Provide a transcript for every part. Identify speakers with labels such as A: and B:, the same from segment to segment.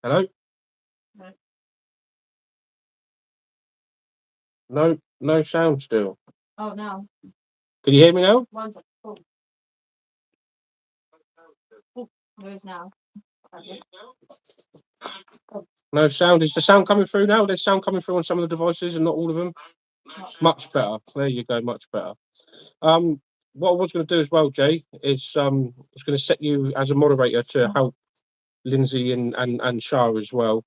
A: Hello? No, no sound still.
B: Oh, no.
A: Can you hear me now?
B: There is now.
A: No sound. Is the sound coming through now? There's sound coming through on some of the devices and not all of them. Much better. There you go. Much better. What I was going to do as well, Jay, is I was going to set you as a moderator to help Lindsay and Shah as well.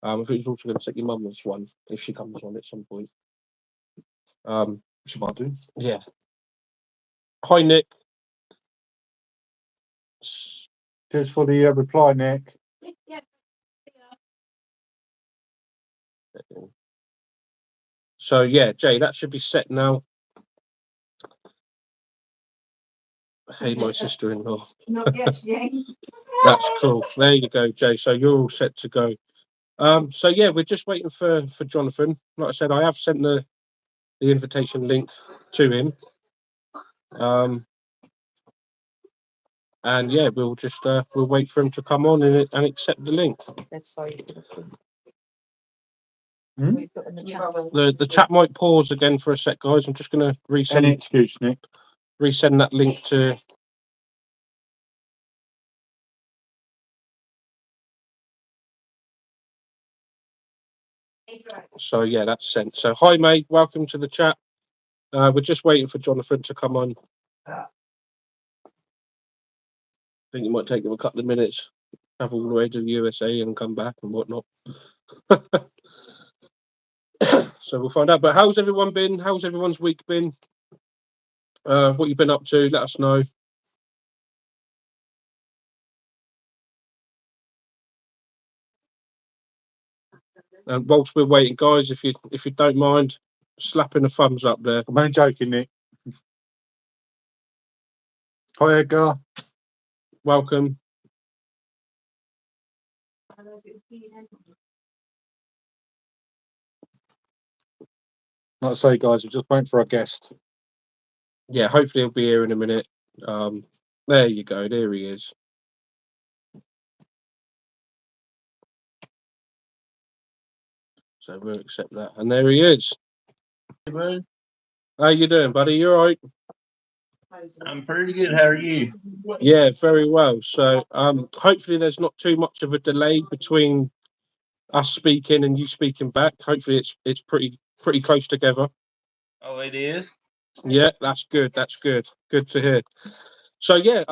A: I think he's also going to set your mum as one if she comes on at some point.
C: She might do.
A: Yeah. Hi, Nick.
C: Cheers for the reply, Nick.
B: Yeah.
A: So yeah, Jay, that should be set now. Hey, my sister-in-law.
B: Not yet, Jane.
A: That's cool. There you go, Jay. So you're all set to go. So yeah, we're just waiting for Jonathan. Like I said, I have sent the invitation link to him. And yeah, we'll just we'll wait for him to come on and accept the link. The chat might pause again for a sec, guys. I'm just going to
C: Any excuse, Nick.
A: resend that link to. So yeah, that's sent. So hi, mate. Welcome to the chat. We're just waiting for Jonathan to come on. I think it might take him a couple of minutes. Travel all the way to the USA and come back and whatnot. So we'll find out. But how's everyone been? How's everyone's week been? What you've been up to? Let us know. And whilst we're waiting, guys, if you don't mind, slapping a thumbs up there.
C: I'm only joking, Nick. Hi, Edgar.
A: Welcome.
C: Like I say, guys, we're just waiting for our guest.
A: Yeah, hopefully he'll be here in a minute. There you go. There he is. So we'll accept that. And there he is.
D: Hey,
A: How you doing, buddy? You all right?
D: I'm pretty good. How are you?
A: Yeah, very well. So hopefully there's not too much of a delay between us speaking and you speaking back. Hopefully it's pretty close together.
D: Oh, it is.
A: Yeah, that's good. That's good. Good to hear. So yeah,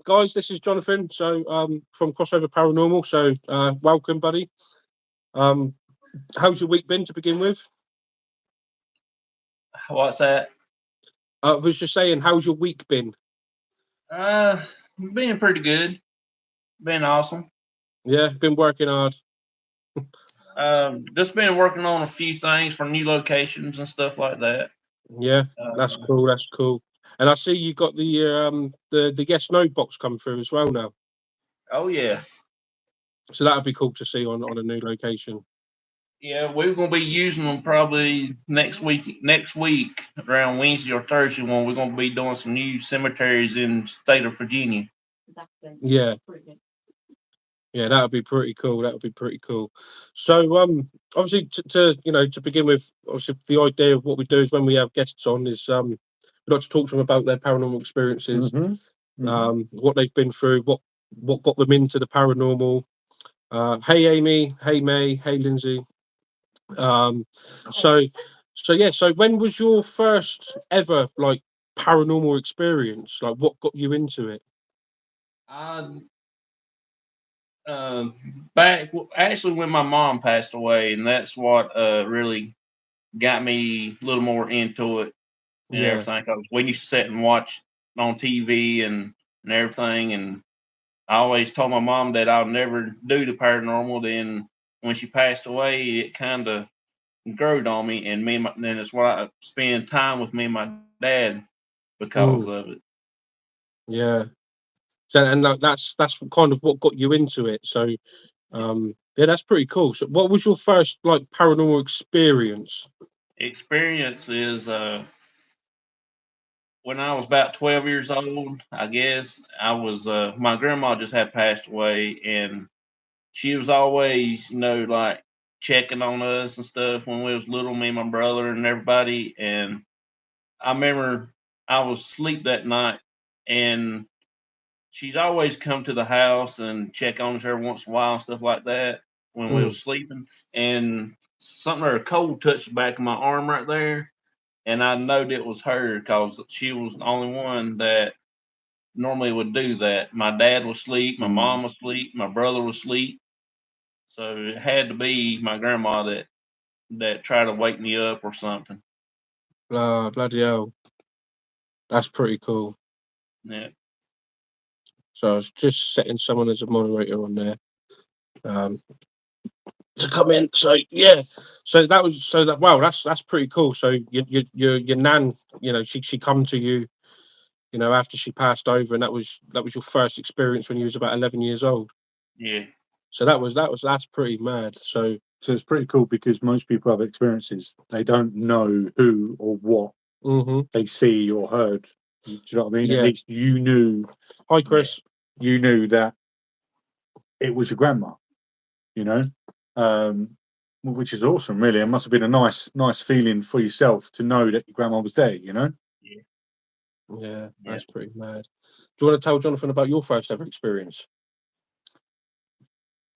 A: guys, this is Jonathan. So from Crossover Paranormal. So welcome, buddy. How's your week been to begin with?
D: What's that?
A: I was just saying, how's your week been?
D: Being pretty good. Been awesome.
A: Yeah, been working hard.
D: Just been working on a few things for new locations and stuff like that.
A: Yeah, that's cool. That's cool. And I see you got the yes no box come through as well now.
D: Oh yeah.
A: So that would be cool to see on a new location.
D: Yeah, we're gonna be using them probably next week. Next week, around Wednesday or Thursday, when we're gonna be doing some new cemeteries in the state of Virginia.
A: Yeah. Yeah, that would be pretty cool. That would be pretty cool. So, obviously, to begin with, obviously, the idea of what we do is when we have guests on is we like to talk to them about their paranormal experiences, what they've been through, what got them into the paranormal. Hey, Amy. Hey, May. Hey, Lindsay. So, yeah. So, when was your first ever like paranormal experience? Like, what got you into it?
D: Back actually when my mom passed away, and that's what really got me a little more into it and
A: Yeah.
D: everything. 'Cause we used to sit and watch on TV and everything, and I always told my mom that I'll never do the paranormal. Then when she passed away, it kind of growed on me, and then it's why I spend time with me and my dad because of it.
A: Yeah. So, and that's kind of what got you into it. So, yeah, that's pretty cool. So, what was your first like paranormal experience?
D: Experience is when I was about 12 years old, I guess I was my grandma just had passed away, and she was always, like checking on us and stuff when we was little, me and my brother and everybody. And I remember I was asleep that night, and she's always come to the house and check on us every once in a while and stuff like that when we
A: Mm.
D: was sleeping. And something or cold touched the back of my arm right there, and I knowed it was her because she was the only one that normally would do that. My dad was asleep, my mom was asleep, my brother was asleep, so it had to be my grandma that tried to wake me up or something.
A: Bloody hell. That's pretty cool.
D: Yeah,
A: So I was just setting someone as a moderator on there to come in. So yeah, wow, that's pretty cool. So your nan, she come to you, after she passed over, and that was your first experience when you was about 11 years old.
D: yeah,
A: So that's pretty mad. So
C: So it's pretty cool because most people have experiences. They don't know who or what they see or heard. Do you know what I mean? At
A: Yeah.
C: least you knew.
A: Hi, Chris.
C: You knew that it was your grandma. You know, which is awesome. Really, it must have been a nice feeling for yourself to know that your grandma was there. You know.
D: yeah,
A: Yeah,
D: yeah.
A: that's pretty mad. Do you want to tell Jonathan about your first ever experience?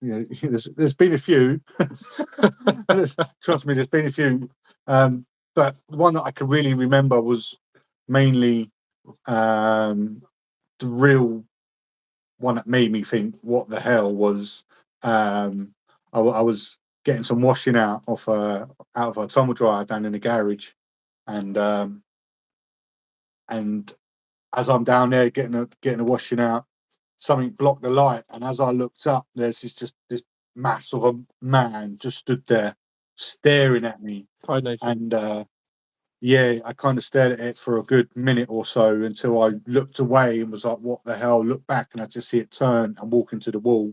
C: Yeah, there's been a few. Trust me, there's been a few. But the one that I can really remember was mainly the real one that made me think, what the hell was? I was getting some washing out of a tumble dryer down in the garage, and as I'm down there getting the washing out, something blocked the light, and as I looked up, there's this mass of a man just stood there staring at me.
A: Hi, Nathan.
C: And yeah, I kind of stared at it for a good minute or so until I looked away and was like, what the hell? Looked back and I just see it turn and walk into the wall,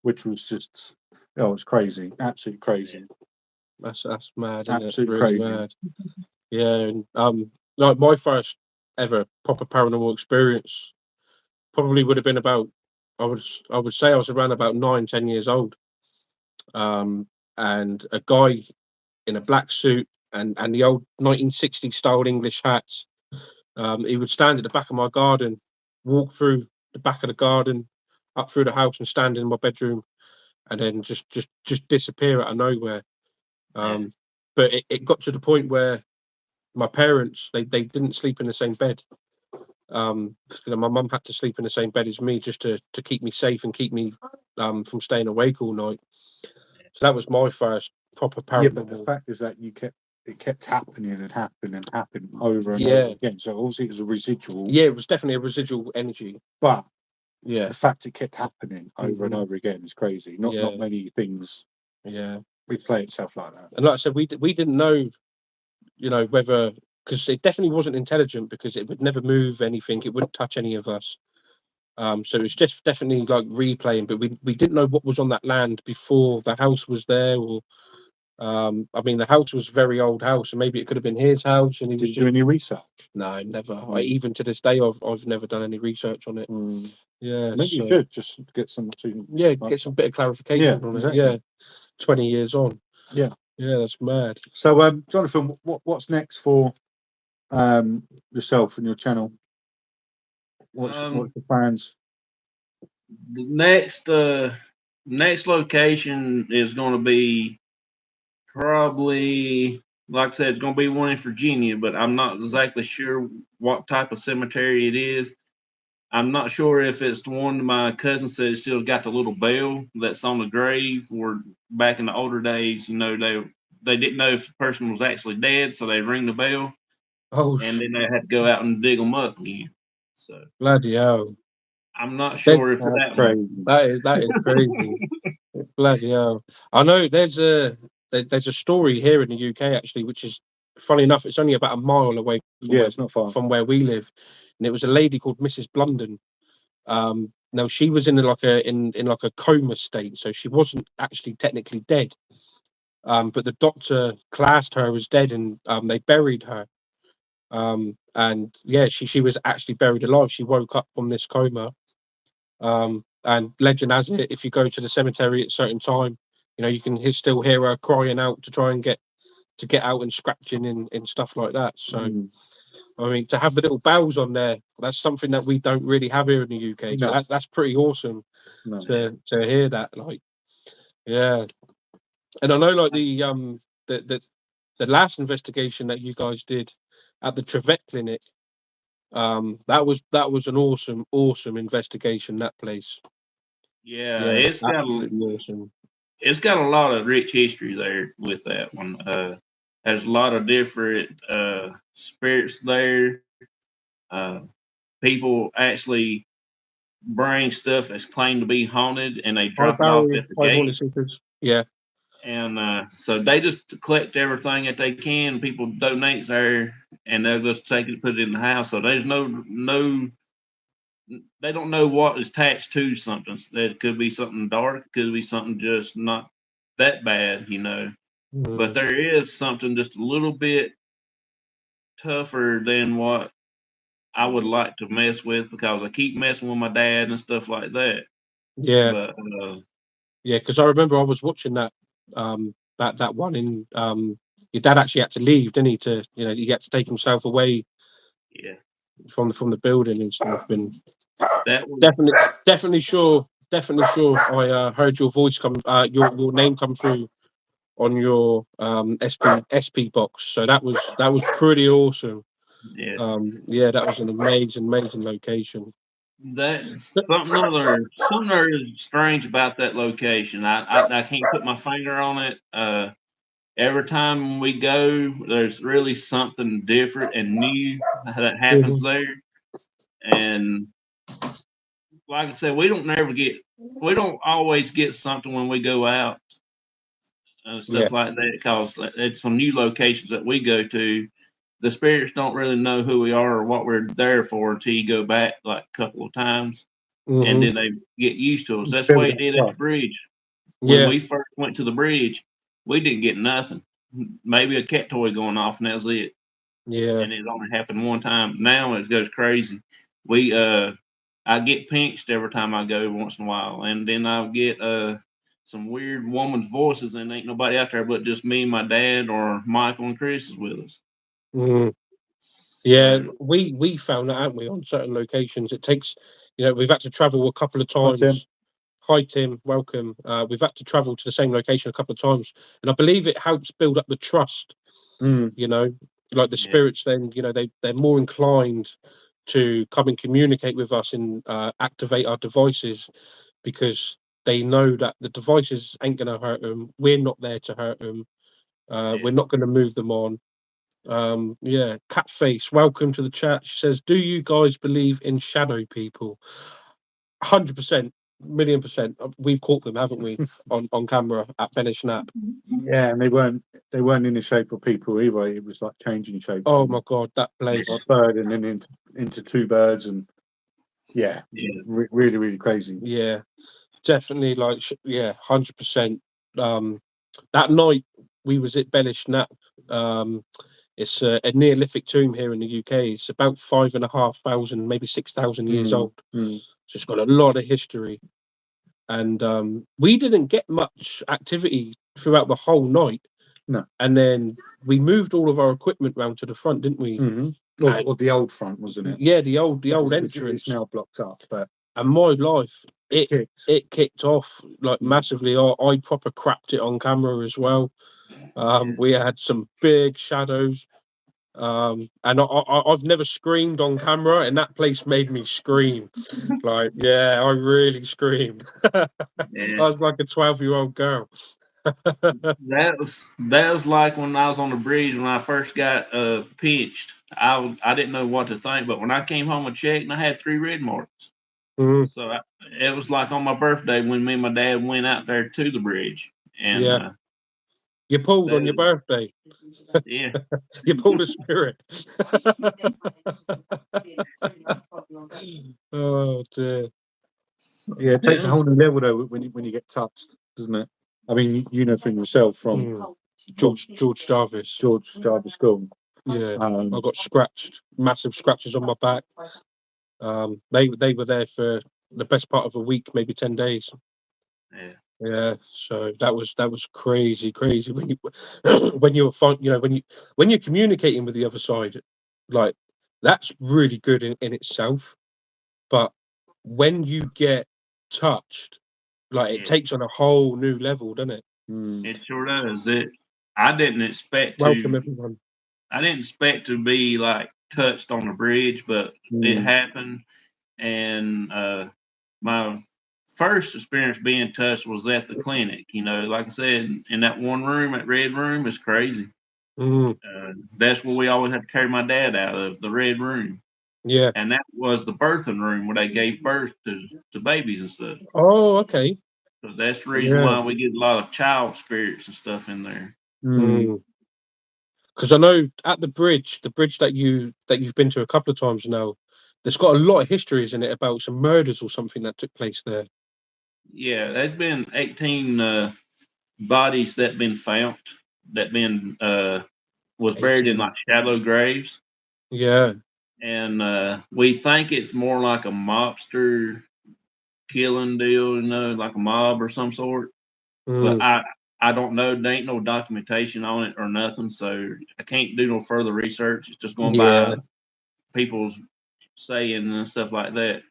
C: which was just, it was crazy, absolutely crazy.
A: That's mad, isn't it?
C: Absolutely
A: Really
C: crazy.
A: mad. Yeah, and like my first ever proper paranormal experience probably would have been about, I would say I was around about 9, 10 years old. And a guy in a black suit and the old 1960s style English hats. He would stand at the back of my garden, walk through the back of the garden, up through the house, and stand in my bedroom, and then just disappear out of nowhere.
D: Yeah.
A: But it got to the point where my parents they didn't sleep in the same bed. My mum had to sleep in the same bed as me just to keep me safe and keep me from staying awake all night. So that was my first proper
C: Yeah, but the
A: paranormal.
C: fact is that it kept happening and happening and happening over and
A: Yeah.
C: over again. So obviously it was a residual.
A: Yeah, it was definitely a residual energy.
C: But
A: Yeah,
C: the fact it kept happening over and over again is crazy. Not
A: Yeah.
C: many things
A: yeah.
C: replay itself like that.
A: And like I said, we didn't know, whether, because it definitely wasn't intelligent, because it would never move anything, it wouldn't touch any of us. So it was just definitely like replaying, but we didn't know what was on that land before the house was there, or I mean, the house was a very old house, and maybe it could have been his house, and he
C: Did
A: was
C: you do any research?
A: no, never.
C: Mm.
A: Even to this day, I've never done any research on it. Yeah,
C: Maybe you should just get some
A: get some bit of clarification on
C: exactly.
A: it. Yeah, 20 years on.
C: Yeah.
A: Yeah, that's mad.
C: So, Jonathan, what's next for yourself and your channel? What's the plans?
D: The next location is going to be probably, like I said, it's going to be one in Virginia, but I'm not exactly sure what type of cemetery it is. I'm not sure if it's the one my cousin said still got the little bell that's on the grave. Where back in the older days, they didn't know if the person was actually dead, so they ring the bell,
A: Oh,
D: and then they had to go out and dig them up again. So
A: bloody hell!
D: I'm not sure if
C: That's
D: that one.
C: crazy.
A: That is crazy. Bloody hell! I know there's a story here in the UK actually, which is funny enough. It's only about a mile away
C: It's not far.
A: from where we live, and it was a lady called Mrs. Blunden. Now she was in like a coma state, so she wasn't actually technically dead. But the doctor classed her as dead, and they buried her. And yeah, she was actually buried alive. She woke up from this coma. and legend has it, if you go to the cemetery at a certain time, you can still hear her crying out to try and get out and scratching and stuff like that. So I mean, to have the little bells on there, that's something that we don't really have here in the UK. So
C: No.
A: that's pretty awesome
C: No.
A: to hear that. Like, yeah. And I know, like, the last investigation that you guys did at the Trevette clinic, that was an awesome investigation. That place,
D: Yeah,
A: yeah, absolutely awesome.
D: it's got a lot of rich history there with that one. There's a lot of different spirits there. Uh, People actually bring stuff that's claimed to be haunted, and they
A: High
D: drop it off
A: barrier,
D: at the
A: high haunted
D: gate.
A: seekers. Yeah,
D: And so they just collect everything that they can. People donate there, and they'll just take it, put it in the house. So there's no. They don't know what is attached to something. It could be something dark, could be something just not that bad, But there is something just a little bit tougher than what I would like to mess with, because I keep messing with my dad and stuff like that.
A: yeah,
D: But
A: yeah. Because I remember I was watching that that one in your dad actually had to leave, didn't he? To he had to take himself away
D: yeah,
A: from the building and stuff. And
D: that was
A: definitely sure. I heard your voice come, your name come through on your SP box. So that was pretty awesome.
D: yeah.
A: Yeah, that was an amazing location.
D: That's something other is strange about that location. I can't put my finger on it. Every time we go, there's really something different and new that happens
A: Mhm.
D: there. And like I said, we don't always get something when we go out and
A: Yeah.
D: stuff like that, because it's some new locations that we go to. The spirits don't really know who we are or what we're there for until you go back like a couple of times, and
A: Hmm.
D: then they get used to us. That's the
C: Build
D: way it
C: up
D: did at the
C: trust.
D: bridge. When
A: Yeah.
D: we first went to the bridge, we didn't get nothing. Maybe a cat toy going off, and that was it.
A: Yeah.
D: And it only happened one time. Now it goes crazy. We I get pinched every time I go once in a while, and then I'll get some weird woman's voices, and ain't nobody out there but just me, my dad, or Michael and Chris is with us.
A: Mhm. Yeah,
D: So
A: we found that, haven't we, on certain locations. It takes, we've had to travel a couple of
C: Hi, Tim.
A: times. Hi, Tim. Welcome. We've had to travel to the same location a couple of times, and I believe it helps build up the trust.
C: Mm.
A: Like the
D: yeah,
A: spirits, then they're more inclined to come and communicate with us and activate our devices, because they know that the devices ain't going to hurt them. We're not there to hurt them.
D: yeah.
A: We're not going to move them on. Yeah, Catface, welcome to the chat. She says, "Do you guys believe in shadow people?" 100%, million percent. We've caught them, haven't we, on camera at Finish Nap?
C: Yeah, and they weren't in the shape of people either. It was like changing shapes.
A: Oh
C: And
A: my god, that place.
C: like bird, and then into two birds, and yeah,
D: Yeah.
C: really, really crazy.
A: Yeah, definitely. Like, yeah, 100%. That night we was at Bellish Nap. It's a Neolithic tomb here in the UK. It's about 5,500, maybe 6,000 years
C: Mm,
A: old.
C: mm.
A: So it's got a lot of history. And we didn't get much activity throughout the whole night.
C: No.
A: And then we moved all of our equipment round to the front, didn't we?
C: Mm-hmm. Or the old front, wasn't it?
A: Yeah, the old
C: It's
A: entrance.
C: now blocked up, but
A: And my life,
C: it
A: it kicked off like
C: Mm.
A: massively. I proper crapped it on camera as well. We had some big shadows. And I've never screamed on camera, and that place made me scream. Like, yeah, I really screamed. I
D: Yeah.
A: was like a 12-year-old girl.
D: That was like when I was on the bridge when I first got pinched. I didn't know what to think, but when I came home and checked, and I had 3 red marks.
A: Mm,
D: So it was like on my birthday when me and my dad went out there to the bridge, and
A: yeah, you pulled on your
D: that,
A: birthday.
D: yeah,
A: You pulled a spirit. Oh dear.
C: yeah, it takes
D: it
C: a whole
D: was,
C: new level though when you get touched, doesn't it? I mean, you know from yourself from
A: George Jarvis.
C: George Jarvis School.
A: Yeah, I
C: Um,
A: got scratched, massive scratches on my back. They were there for the best part of a week, maybe 10 days.
D: Yeah.
A: Yeah, so that was crazy when you when you're when you're communicating with the other side, like that's really good in itself. But when you get touched, like it
D: Yeah.
A: takes on a whole new level, doesn't it?
D: It sure does. I didn't expect
A: Welcome
D: to.
A: everyone.
D: I didn't expect to be like touched on the bridge, but it happened. And my first experience being touched was at the clinic. Like I said, in that one room, that red room, is crazy.
A: Mm,
D: That's where we always had to carry my dad out of, the red room.
A: yeah.
D: And that was the birthing room where they gave birth to babies and stuff.
A: Oh, okay.
D: So that's the reason
A: Yeah.
D: why we get a lot of child spirits and stuff in there.
A: Because I know at the bridge that you've been to a couple of times now, there's got a lot of histories in it about some murders or something that took place there.
D: Yeah, there's been 18 bodies that been found that been was buried in
A: 18.
D: like shallow graves.
A: Yeah.
D: And we think it's more like a mobster killing deal, like a mob or some sort. But
A: Mm,
D: I don't know. There ain't no documentation on it or nothing, so I can't do no further research. It's just going
A: yeah.
D: by people's saying and stuff like that.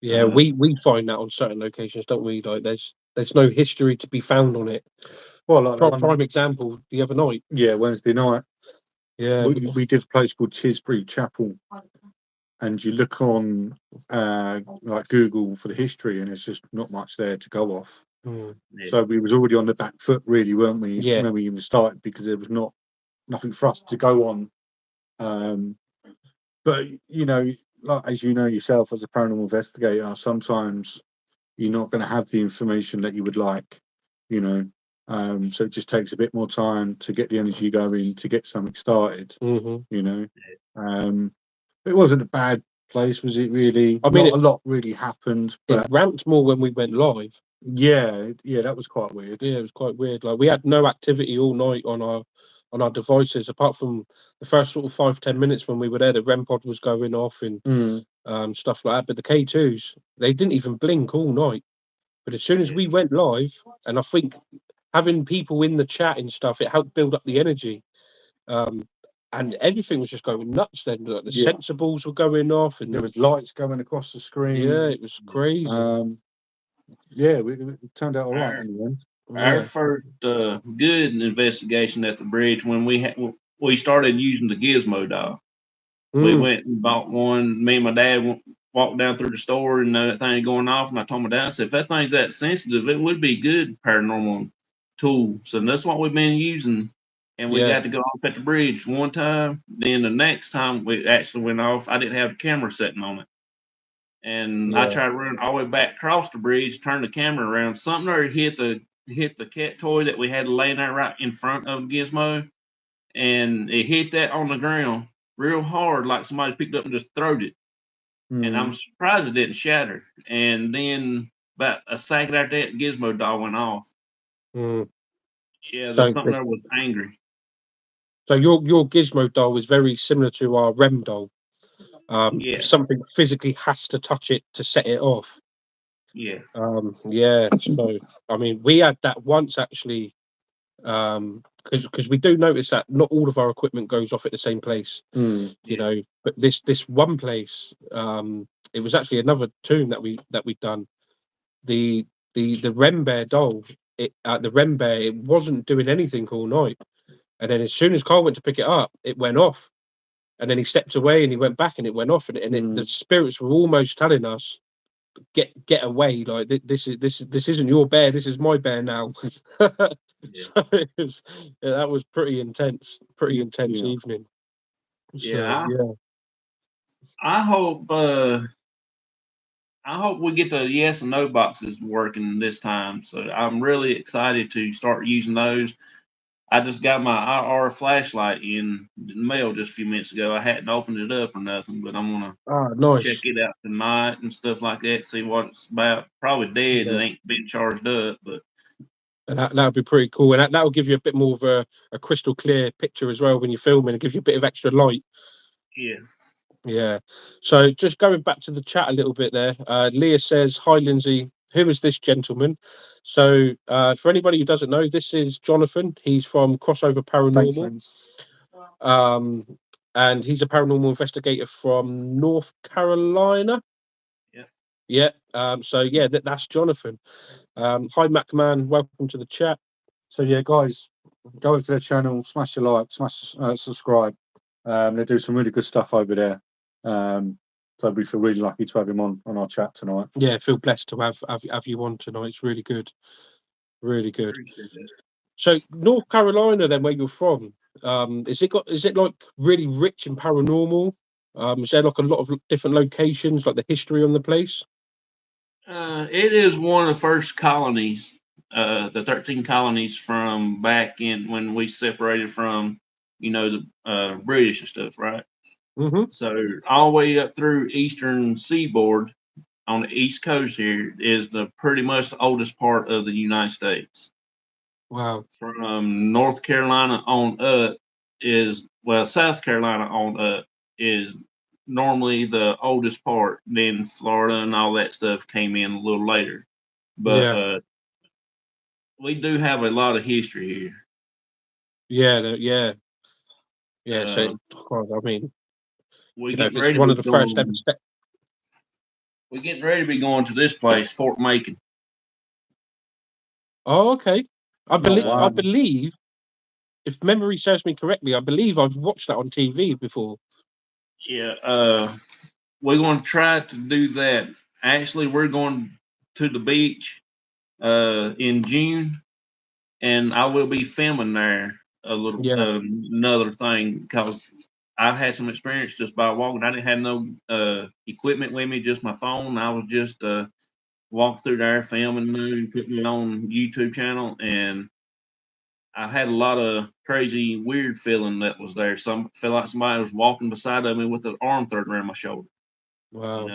A: Yeah. We find that on certain locations, don't we? Like there's no history to be found on it.
C: Well, like the
A: Prime
C: one,
A: example the other night.
C: Wednesday night,
A: Yeah.
C: we did a place called Chisbury Chapel, and you look on like Google for the history, and there's just not much there to go off.
A: Mm,
D: Yeah.
C: So we was already on the back foot, really, weren't we?
A: Yeah.
C: When we even started, because there was nothing for us to go on. But like as you know yourself as a paranormal investigator, sometimes you're not going to have the information that you would like. You know, so it just takes a bit more time to get the energy going, to get something started.
A: hmm
C: You know, it wasn't a bad place, was it? Really,
A: I mean,
C: not a lot really happened,
A: it
C: but
A: ramped more when we went live.
C: yeah, that was quite weird.
A: Yeah, it was quite weird. Like we had no activity all night on our devices, apart from the first sort of 5-10 minutes when we were there. The REM pod was going off and stuff like that. But the K2s, they didn't even blink all night. But as soon as we went live, and I think having people in the chat and stuff, it helped build up the energy. And everything was just going nuts then. Like the sensibles were going off, and
C: There was lights going across the screen.
A: yeah, it was crazy.
C: Yeah, it turned out all right in the end.
D: Our
A: Yeah.
D: first good investigation at the bridge when we started using the gizmo dial. We
A: Mm,
D: went and bought one. Me and my dad walked down through the store and that thing going off. And I told my dad, I said, if that thing's that sensitive, it would be good paranormal tools. And that's what we've been using. And we
A: yeah.
D: got to go off at the bridge one time. Then the next time we actually went off, I didn't have the camera setting on it. And I
A: Yeah.
D: tried running all the way back across the bridge, turn the camera around. Something there hit the cat toy that we had laying there right in front of Gizmo. And it hit that on the ground real hard, like somebody picked up and just throwed it. And I'm surprised it didn't shatter. And then about a second after that, Gizmo doll went off.
A: Mm.
D: Yeah, there's
A: So,
D: something there was angry.
A: so your Gizmo doll is very similar to our REM doll.
D: Yeah,
A: Something physically has to touch it to set it off.
D: yeah,
A: Yeah. So I mean, we had that once actually. Because we do notice that not all of our equipment goes off at the same place. You know, but this one place, it was actually another tomb that we'd done. The REM bear doll, the REM bear, it wasn't doing anything all night, and then as soon as Carl went to pick it up, it went off, and then he stepped away and he went back and it went off, and the spirits were almost telling us, get away, like this isn't your bear, this is my bear now.
D: yeah.
A: So that was pretty intense evening. So
D: Yeah,
A: yeah.
D: I hope we get the yes and no boxes working this time. So I'm really excited to start using those. I just got my IR flashlight in the mail just a few minutes ago. I hadn't opened it up or nothing, but I'm gonna check
A: Nice.
D: it out tonight and stuff like that. See what it's about. Probably dead. It
A: Yeah.
D: ain't been charged up, but
A: And that would be pretty cool, and that will give you a bit more of a crystal clear picture as well when you're filming. It gives you a bit of extra light.
D: yeah,
A: Yeah. So just going back to the chat a little bit there, Leah says, "Hi, Lindsay. Who is this gentleman?" So for anybody who doesn't know, this is Jonathan. He's from Crossover
C: Thanks,
A: Paranormal,
C: Lens.
A: um, and he's a paranormal investigator from North Carolina.
D: Yeah.
A: Yeah. So yeah, that's Jonathan. Hi, MacMan. Welcome to the chat.
C: So yeah, guys, go over to their channel, smash a like, smash subscribe. They do some really good stuff over there. So we feel really lucky to have him on our chat tonight.
A: Yeah, feel blessed to have you on tonight. It's really good. Really good.
D: Appreciate that.
A: So North Carolina, then, where you're from, is it like really rich in paranormal? Is there like a lot of different locations, like the history on the place?
D: It is one of the first colonies, the 13 colonies from back in when we separated from, the British and stuff, right?
A: Mm-hmm.
D: So all the way up through eastern seaboard on the east coast here is the pretty much the oldest part of the United States.
A: Wow.
D: From North Carolina on up South Carolina on up is normally the oldest part. Then Florida and all that stuff came in a little later. But
A: Yeah.
D: we do have a lot of history here.
A: Yeah. Yeah. So,
D: Uh,
A: I mean,
D: we
A: if
D: getting
A: it's
D: ready to
A: one
D: be
A: of the first ever
D: going. We're getting ready to be going to this place, Fort Macon.
A: Oh, okay. I
C: Oh, wow.
A: believe, if memory serves me correctly, I believe I've watched that on TV before.
D: Yeah, we're going to try to do that. Actually, we're going to the beach in June, and I will be filming there a little.
A: Yeah.
D: Another thing, because I've had some experience just by walking. I didn't have no equipment with me, just my phone. I was just walking through there, filming, putting it on YouTube channel, and I had a lot of crazy, weird feeling that was there. Some felt like somebody was walking beside of me with an arm thrown around my shoulder.
A: Wow.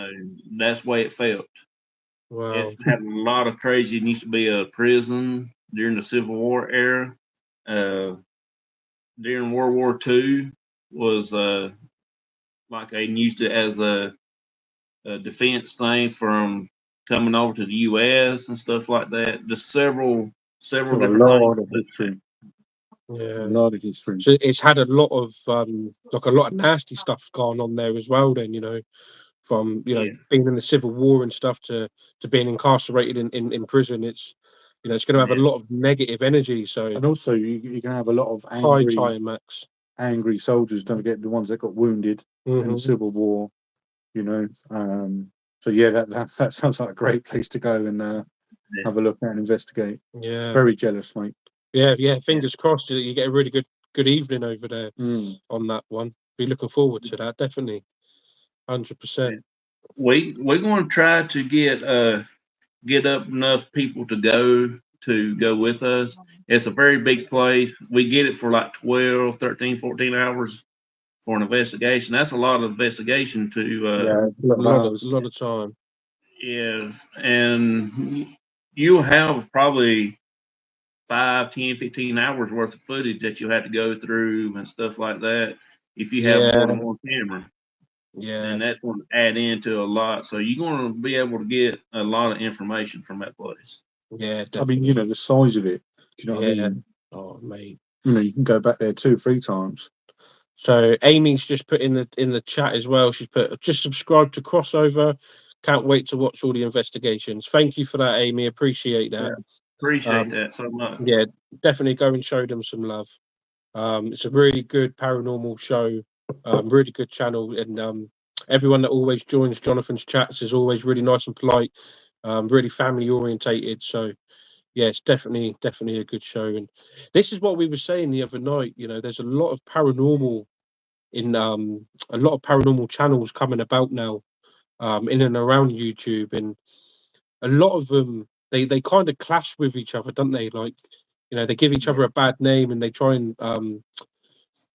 D: That's the way it felt.
A: Wow.
D: It had a lot of crazy. It used to be a prison during the Civil War era. Uh, During World War II was like they used it as a defense thing from coming over to the U.S. and stuff like that. Just several
C: So a
D: different things.
C: lot of history. A
A: Yeah.
C: lot of history.
A: So it's had a lot of like a lot of nasty stuff going on there as well. Then from
D: Yeah,
A: being in the Civil War and stuff to being incarcerated in prison. It's going to have a
D: yeah,
A: lot of negative energy. So
C: And also, you can have a lot of
A: high time, Max.
C: angry soldiers. Don't forget the ones that got wounded in the
A: Hmm.
C: Civil War. So yeah, that sounds like a great place to go and
D: yeah,
C: have a look at and investigate.
A: Yeah,
C: Very jealous, mate.
A: yeah.
D: yeah.
A: Fingers crossed that you get a really good evening over there
C: Mm.
A: on that one. Be looking forward to that, definitely, 100%.
D: We're going to try to get up enough people to go with us. It's a very big place. We get it for like 12, 13, 14 hours for an investigation. That's a lot of investigation to
C: Yeah, a lot
A: A
C: of
A: lot of
C: hours.
A: time.
D: is, and you'll have probably 5, 10, 15 hours worth of footage that you had to go through and stuff like that. If you have more
A: Yeah,
D: than one camera,
A: yeah,
D: then that's going to add into a lot. So you're going to be able to get a lot of information from that place.
A: yeah,
C: I mean,
A: definitely.
C: the size of it. Do you know what I
A: Yeah.
C: mean?
A: Oh, mate.
C: You can go back there 2, 3 times.
A: So Amy's just put in the chat as well. She's put, just subscribe to Crossover. Can't wait to watch all the investigations. Thank you for that, Amy. Appreciate that.
D: Yeah, appreciate
A: Um,
D: that so much.
A: yeah, definitely go and show them some love. It's a really good paranormal show, really good channel, and everyone that always joins Jonathan's chats is always really nice and polite, really family orientated. So yeah, it's definitely a good show. And this is what we were saying the other night. There's a lot of paranormal in a lot of paranormal channels coming about now, in and around YouTube, and a lot of them they kind of clash with each other, don't they? Like, they give each other a bad name, and they try and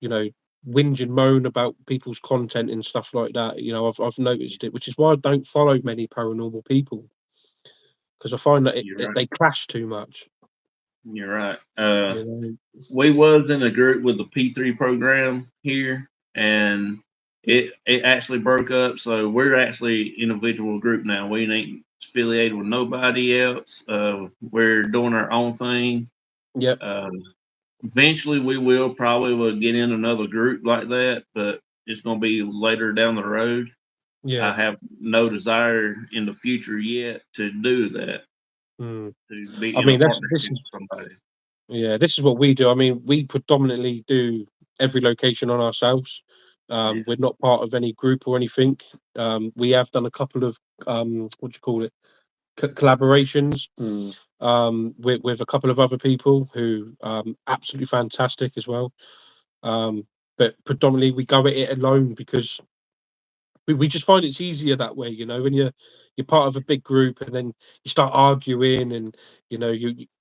A: you know, whinge and moan about people's content and stuff like that. I've noticed it, which is why I don't follow many paranormal people, because I find that
D: You're right.
A: they clash too much.
D: You're right.
A: You know,
D: We was in a group with the P3 program here, and it actually broke up. So we're actually individual group now. We ain't affiliated with nobody else. We're doing our own thing.
A: Yep.
D: Eventually, we will get in another group like that, but it's going to be later down the road.
A: Yeah.
D: I have no desire in the future yet to do that,
A: Mm.
D: to be
A: I
D: in a
A: mean, this
D: partnership
A: is
D: with somebody.
A: yeah, this is what we do. I mean, we predominantly do every location on ourselves.
D: Yeah.
A: We're not part of any group or anything. We have done a couple of what do you call it, collaborations with a couple of other people who absolutely fantastic as well. But predominantly we go at it alone because we just find it's easier that way, when you're part of a big group and then you start arguing and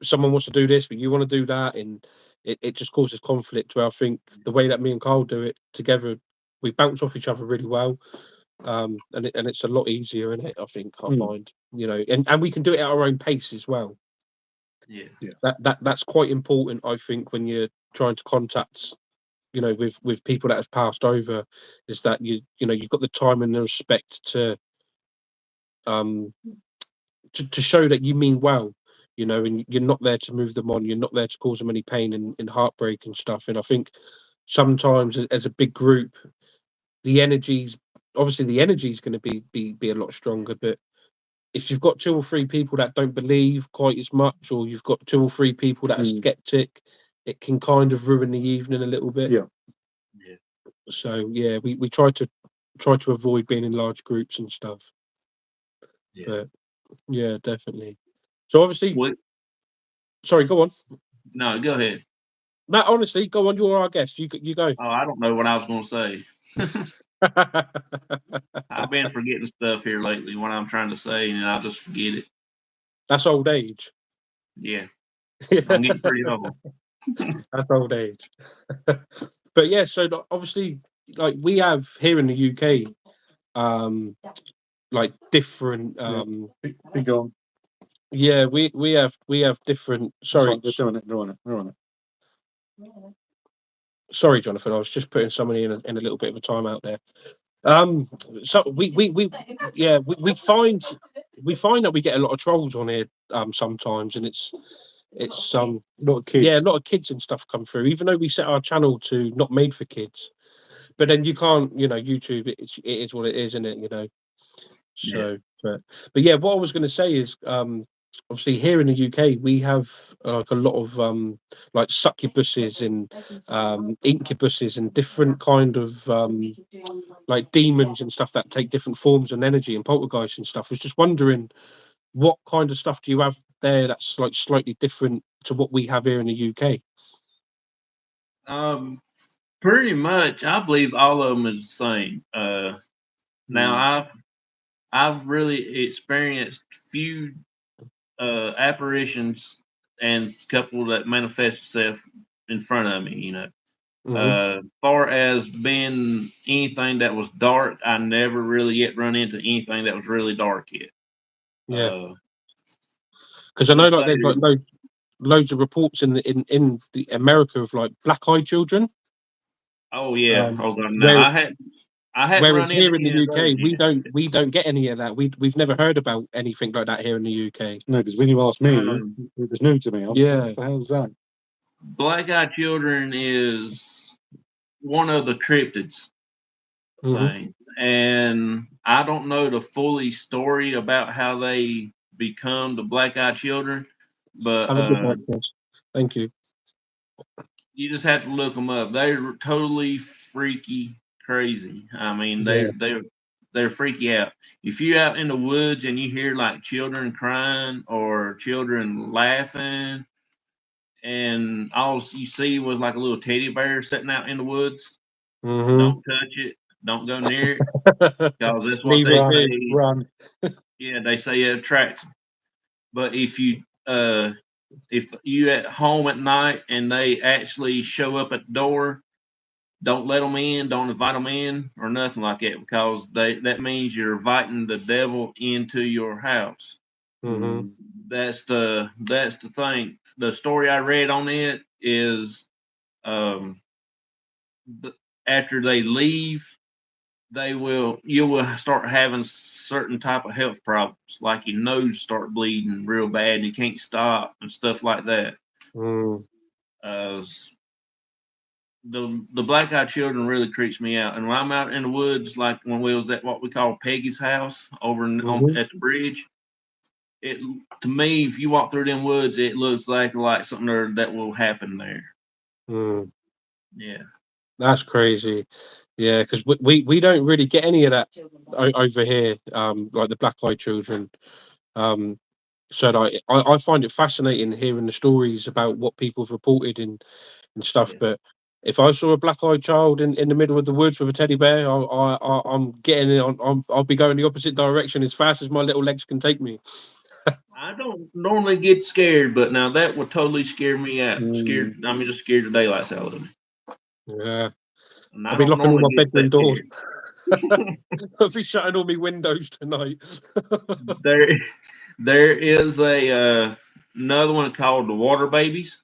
A: someone wants to do this but you want to do that, and it just causes conflict. Where I think the way that me and Carl do it together, we bounce off each other really well. And it's a lot easier in it, I think. I find, and we can do it at our own pace as well.
D: Yeah.
A: That's quite important, I think, when you're trying to contact, with people that have passed over, is that you've got the time and the respect um to show that you mean well, and you're not there to move them on, you're not there to cause them any pain and heartbreak and stuff. And I think sometimes as a big group, the energy's obviously the energy is going to be a lot stronger, but if you've got two or three people that don't believe quite as much, or you've got two or three people that are skeptic, it can kind of ruin the evening a little bit.
C: Yeah.
D: Yeah.
A: So yeah, we try to avoid being in large groups and stuff.
D: Yeah.
A: But yeah, definitely. So obviously,
D: What?
A: sorry, go on.
D: No, go ahead.
A: No, honestly, go on. You're our guest. You go.
D: Oh, I don't know what I was going to say. I've been forgetting stuff here lately when I'm trying to say, and I'll just forget it.
A: That's old age.
D: Yeah, I'm getting pretty old.
A: That's old age. But yeah, so obviously, like we have here in the UK, like different.
C: Be gone.
A: Yeah, we have different. Sorry,
C: They're doing it. They're on it.
A: sorry, Jonathan. I was just putting somebody in a little bit of a timeout there. So we yeah we find that we get a lot of trolls on here sometimes, and it's
C: A lot of kids.
A: yeah, a lot of kids and stuff come through. Even though we set our channel to not made for kids, but then you can't, YouTube. It is what it is, isn't it?
D: Yeah.
A: So, but yeah, what I was going to say is, obviously here in the UK we have like a lot of like succubuses and incubuses and different kind of like demons and stuff that take different forms and energy and poltergeists and stuff. I was just wondering, what kind of stuff do you have there that's like slightly different to what we have here in the UK?
D: Pretty much, I believe all of them is the same. Now I've really experienced few apparitions and a couple that manifest itself in front of me. Far as being anything that was dark, I never really yet run into anything that was really dark yet.
A: Yeah, because I know
D: Just
A: like
D: like
A: there's like loads of reports in the America of like black-eyed children.
D: oh yeah,
A: Um,
D: hold on. Now
A: where,
D: I hadn't
A: whereas
D: run into
A: here in the
D: any of those
A: UK
D: yet.
A: we don't get any of that. We've never heard about anything like that here in the UK.
C: No, because when you asked me,
D: Um,
C: it was new to me.
A: Yeah.
C: What the hell's that?
D: Black Eyed Children is one of the cryptids
A: Mhm.
D: thing, and I don't know the fully story about how they become the Black Eyed Children, but
A: Have a good night, Chris. Thank you.
D: you just have to look them up. They're totally freaky, crazy. I mean,
A: Yeah.
D: they're freaky out. If you're out in the woods and you hear like children crying or children laughing, and all you see was like a little teddy bear sitting out in the woods,
A: Mhm.
D: don't touch it, don't go near it, because that's what
A: Leave
D: they
A: it
C: Run,
A: be.
D: say.
C: run.
D: Yeah, they say it attracts them. But if you at home at night and they actually show up at the door, don't let them in, don't invite them in or nothing like that, because that means you're inviting the devil into your house.
A: Mhm.
D: That's the thing. The story I read on it is um, after they leave, you will start having certain type of health problems, like your nose start bleeding real bad and you can't stop and stuff like that.
A: Mm.
D: S- the black eyed children really creeps me out. And when I'm out in the woods, like when we was at what we call Peggy's house over
A: Mhm.
D: at the bridge, it to me, if you walk through them woods, it looks like something that will happen there.
A: Mm.
D: Yeah,
A: That's crazy. Yeah, because we don't really get any of that over here. Like the black eyed children. Um, so like I find it fascinating hearing the stories about what people have reported and stuff.
D: yeah.
A: But if I saw a black eyed child in the middle of the woods with a teddy bear, I'm getting it. I'll be going the opposite direction as fast as my little legs can take me.
D: I don't normally get scared, but now that would totally scare me out.
C: Mm.
D: Scared, I mean, just scared the daylights out of me.
A: Yeah,
D: And
A: I'll
D: I
A: be
D: don't
A: locking all
D: normally
A: my
D: get
A: bedroom
D: that
A: doors.
D: scared.
A: I'll be shutting all my windows tonight.
D: there, there is another one called the Water Babies.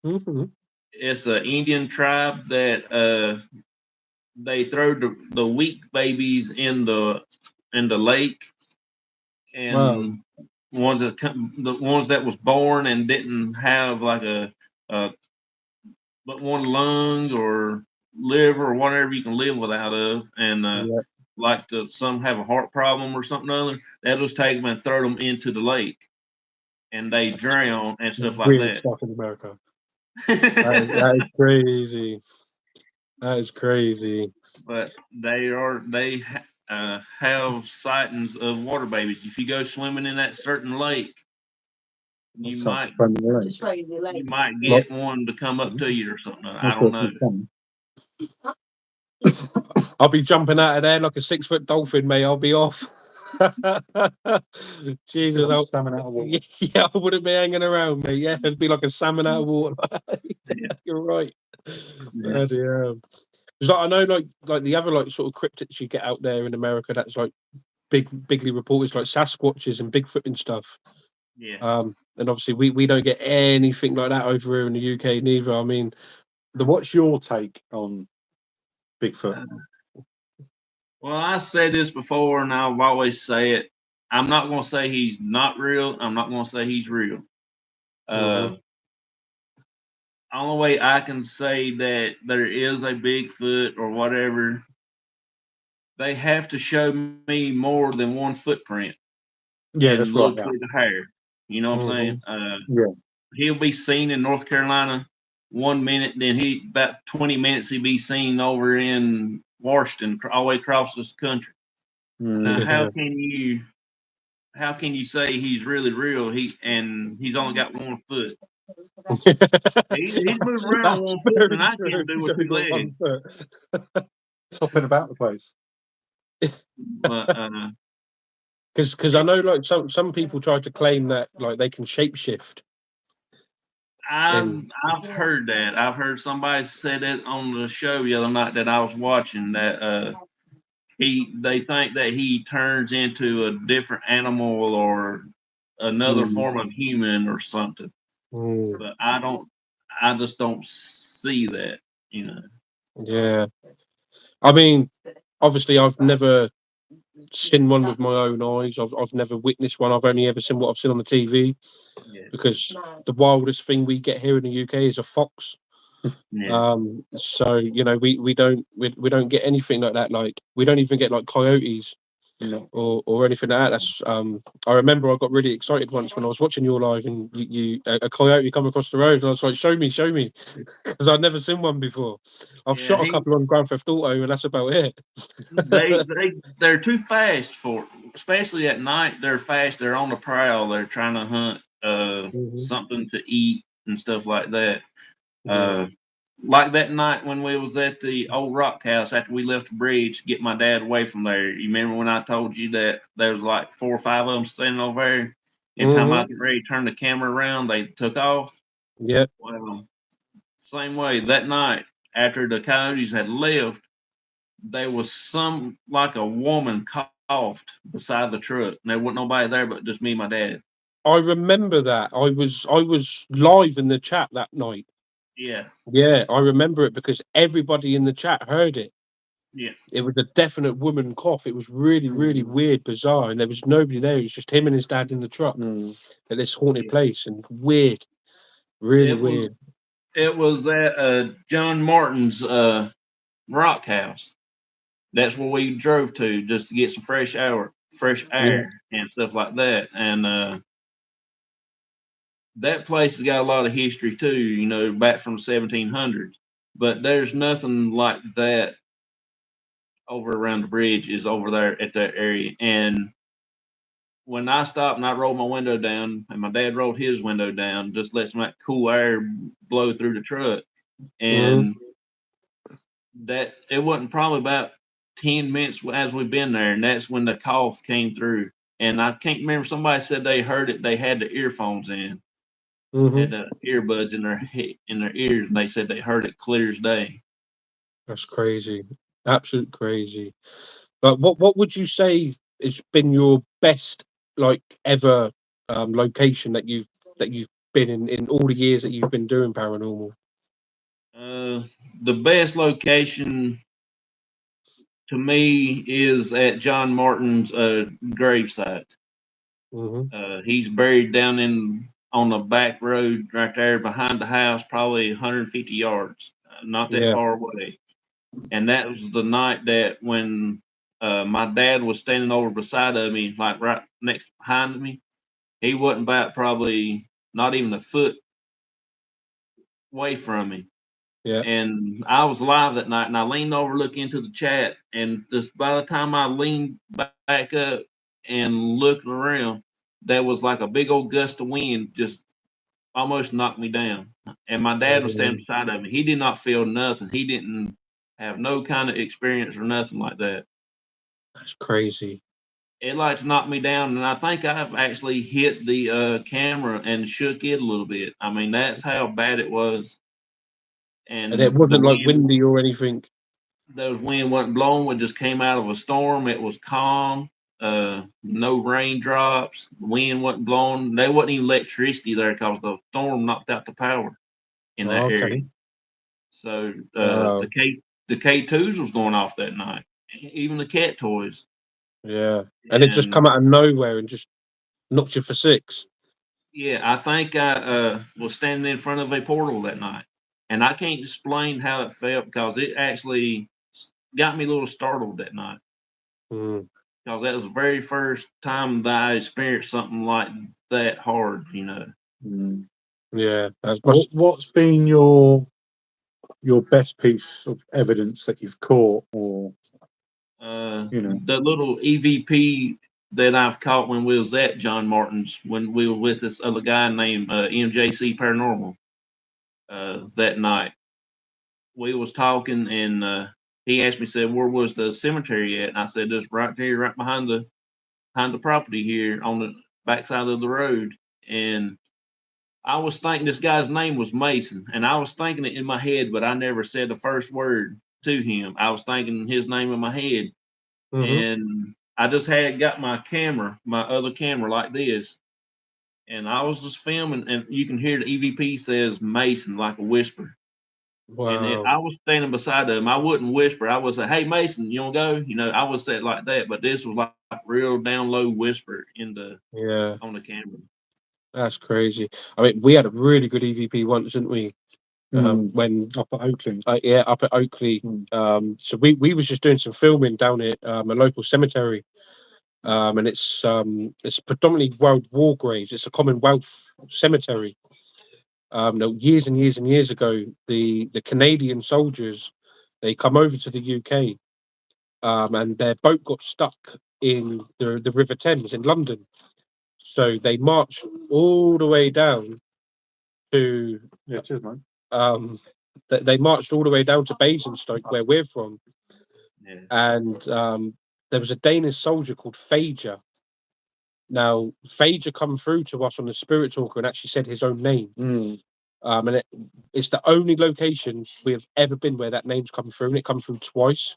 A: Mhm.
D: It's an Indian tribe that they throw the weak babies in the lake,
C: Wow.
D: and the ones that was born and didn't have like a but one lung or liver or whatever you can live without of, and
A: Yeah,
D: some have a heart problem or something other, they'll just take them and throw them into the lake and they drown and stuff like
A: weird
D: that.
A: stuff in America. That is crazy. That is crazy.
D: But they have sightings of water babies. If you go swimming in that certain lake,
C: That
D: you
C: sounds
D: might
C: familiar.
B: Just crazy,
D: you
B: like.
D: might
A: Like,
D: get one to come up to you or something. I
C: That's
D: don't
C: what
D: know.
C: it's done.
A: I'll be jumping out of there like a 6 foot dolphin, mate. I'll be off. Jesus,
C: Like salmon out of water.
A: yeah, I wouldn't be hanging around, mate. Yeah, it'd be like a salmon out of water.
D: Yeah.
A: You're right.
D: Yeah.
A: Bloody hell. 'Cause I know, like the other like sort of cryptids you get out there in America. That's like bigly reported, like Sasquatches and Bigfoot and stuff.
D: Yeah.
A: And obviously we don't get anything like that over here in the UK neither. I mean,
C: What's your take on Bigfoot?
D: Well, I said this before, and I'll always say it. I'm not going to say he's not real. I'm not going to say he's real.
A: mhm.
D: Only way I can say that there is a Bigfoot or whatever, they have to show me more than one footprint
C: Yeah,
D: and
C: that's right.
D: little
C: Yeah.
D: twig of hair. You know what I'm saying?
A: Mhm.
C: Yeah.
D: He'll be seen in North Carolina 1 minute, then he about 20 minutes he'll be seen over in Washington, all the way across this country. Now,
C: Mm.
A: Yeah.
D: how can you say he's really real? He's only got 1 foot. He's moving around
A: That's
D: 1 foot, and
A: very
D: I
A: true.
D: can't do
A: He's
D: with
A: only
D: 2
A: got
D: legs.
A: 1 foot.
C: Hopping about the place.
D: But
A: Because I know like some people try to claim that like they can shapeshift
D: I've
A: and
D: I've heard that. I've heard somebody say that on the show the other night that I was watching that they think that he turns into a different animal or another
C: Mm.
D: form of human or something.
A: mm,
D: But I just don't see that, you know.
A: yeah. I mean, obviously I've never seen one with my own eyes. I've never witnessed one. I've only ever seen what I've seen on the TV
D: Yeah.
A: because the wildest thing we get here in the UK is a fox.
D: Yeah.
A: So we don't get anything like that. Like we don't even get like coyotes
C: No.
A: or anything like that. That's I remember I got really excited once when I was watching your live and a coyote come across the road and I was like, show me, because I'd never seen one before. I've
D: Yeah,
A: shot a couple on Grand Theft Auto and that's about it.
D: they're too fast for, especially at night. They're fast. They're on the prowl. They're trying to hunt
A: Mhm.
D: something to eat and stuff like that.
A: Yeah.
D: Uh, like that night when we was at the old rock house after we left the bridge to get my dad away from there. You remember when I told you that there was like 4 or 5 of them standing over there? And time I
A: Hmm.
D: get ready to turn the camera around, they took off.
A: Yeah.
D: Well, same way that night after the coyotes had left, there was some like a woman coughed beside the truck. And there wasn't nobody there but just me and my dad.
A: I remember that. I was live in the chat that night.
D: Yeah,
A: Yeah, I remember it because everybody in the chat heard it.
D: Yeah.
A: It was a definite woman cough. It was really, really weird, bizarre, and there was nobody there. It was just him and his dad in the truck at this haunted
D: Yeah.
A: place, and weird, really
D: It was
A: weird.
D: it was at John Martin's rock house. That's where we drove to just to get some fresh
A: Yeah.
D: air and stuff like that. And that place has got a lot of history too, you know, back from the 1700s. But there's nothing like that over around the bridge is over there at that area. And when I stopped and I rolled my window down, and my dad rolled his window down, just let some of that cool air blow through the truck.
A: Mhm.
D: And that it wasn't probably about 10 minutes as we've been there, and that's when the cough came through. And I can't remember, somebody said they heard it, they had the earphones in, had
A: Mhm.
D: the earbuds in their ears, and they said they heard it clear as day.
A: That's crazy. Absolute crazy. But what would you say has been your best like ever location that you've been in all the years that you've been doing paranormal?
D: Uh, the best location to me is at John Martin's gravesite.
A: Mhm.
D: He's buried down in on the back road right there behind the house, probably 150 yards, not that
A: Yeah.
D: far away. And that was the night that when my dad was standing over beside of me, like right next behind me. He wasn't about probably not even a foot away from me.
A: Yeah.
D: And I was live that night, and I leaned over, look into the chat, and just by the time I leaned back up and looked around, there was like a big old gust of wind just almost knocked me down. And my dad was standing
A: Mhm.
D: beside of me. He did not feel nothing. He didn't have no kind of experience or nothing like that.
A: That's crazy.
D: It like to knock me down, and I think I've actually hit the camera and shook it a little bit. I mean, that's how bad it was.
A: And it
D: And the
A: wasn't like
D: wind,
A: windy or anything.
D: those wind wasn't blowing. It just came out of a storm. It was calm. No raindrops. The wind wasn't blowing. There wasn't even electricity there because the storm knocked out the power in
A: Oh,
D: that
A: okay.
D: area. So
A: Wow.
D: the K2s was going off that night. Even the cat toys.
A: Yeah. And it just
D: And
A: come out of nowhere and just knocked you for six.
D: yeah, I think I was standing in front of a portal that night, and I can't explain how it felt because it actually got me a little startled that night
A: Mm.
D: because that was the very first time that I experienced something like that hard. You know,
C: Mm.
A: Yeah. That must.
C: What's been your best piece of evidence that you've caught, or you know?
D: the little EVP that I've caught when we was at John Martin's when we were with this other guy named MJC Paranormal that night. We was talking and he asked me, said, where was the cemetery at? And I said, just right here, right behind the property here on the backside of the road. And I was thinking this guy's name was Mason, and I was thinking it in my head, but I never said the first word to him. I was thinking his name in my head,
A: Mhm.
D: and I just had got my camera, my other camera like this, and I was just filming, and you can hear the EVP says Mason like a whisper.
A: Wow.
D: I was standing beside him. I wouldn't whisper. I would say, "Hey, Mason, you want to go?" You know, I would say it like that. But this was like real down low whisper in the
A: Yeah.
D: on the camera.
A: That's crazy. I mean, we had a really good EVP once, didn't we? When
C: Up at Oakley.
A: yeah, up at Oakley.
C: Mm.
A: So we was just doing some filming down at a local cemetery. And it's predominantly World War graves. It's a Commonwealth cemetery. No, years and years and years ago, the Canadian soldiers they come over to the UK, and their boat got stuck in the River Thames in London. So they marched all the way down to
C: Yeah, cheers, mate.
A: um, they marched all the way down to Basingstoke, where we're from,
D: Yeah,
A: and there was a Danish soldier called Fager. Now, Fager come through to us on the Spirit Talker and actually said his own name.
C: Mm.
A: And it's the only location we have ever been where that name's come through, and it come through twice.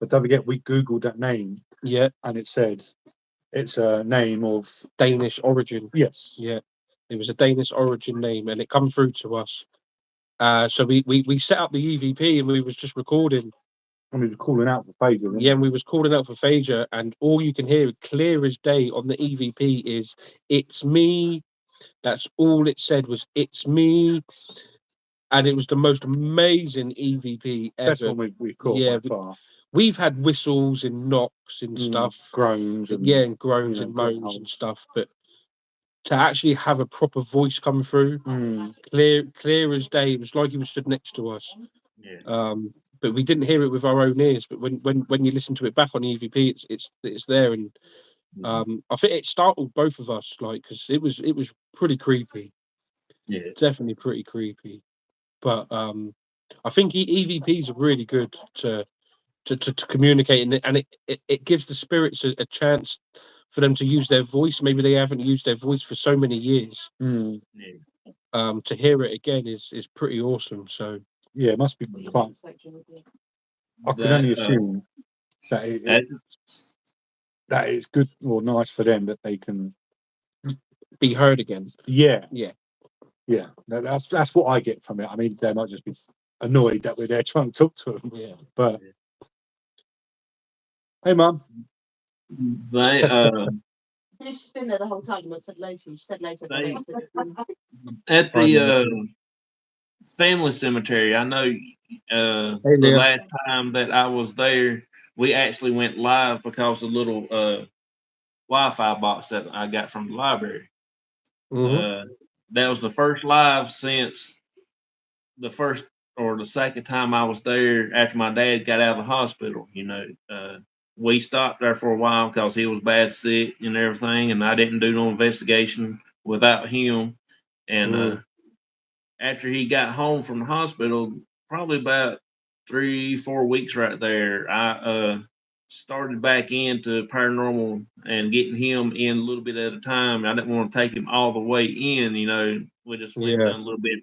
C: But don't forget, we googled that name,
A: Yeah,
C: and it said it's a name of
A: Danish origin.
C: yes.
A: Yeah, it was a Danish origin name, and it come through to us. So we set up the EVP, and we was just recording.
C: And we were calling out for Phaedra.
A: Yeah, and we was calling out for Phaedra, and all you can hear, clear as day, on the EVP is "It's me." That's all it said was "It's me," and it was the most amazing EVP ever.
C: Best one we've caught
A: Yeah,
C: by far.
A: we've had whistles and knocks and stuff,
C: groans, and
A: yeah, and groans
C: you know,
A: and moans and
C: growls.
A: stuff, but to actually have a proper voice come through, clear as day, it was like he was stood next to us.
D: Yeah.
A: But we didn't hear it with our own ears. But when you listen to it back on EVP, it's there, and I think it startled both of us, like, because it was pretty creepy.
D: Yeah.
A: Definitely pretty creepy. But I think EVPs are really good to communicate, and it gives the spirits a chance for them to use their voice. Maybe they haven't used their voice for so many years.
D: Yeah.
A: To hear it again is pretty awesome. So
C: Yeah, it must be quite. I can only assume that it's good or nice for them that they can
A: be heard again.
C: Yeah.
A: Yeah.
C: Yeah. That's what I get from it. I mean, they might just be annoyed that we're there trying to talk to them.
A: Yeah.
C: But hey, Mum.
D: They
B: She's been there the whole time. I said later. She said later.
D: at the family cemetery. I know the last time that I was there, we actually went live because of the little Wi-Fi box that I got from the library. That was the first live since the first or the second time I was there after my dad got out of the hospital. You know, we stopped there for a while because he was bad sick and everything, and I didn't do no investigation without him. And after he got home from the hospital, probably about 3-4 weeks right there, I started back into paranormal and getting him in a little bit at a time. I didn't want to take him all the way in, you know. We just went down a little bit,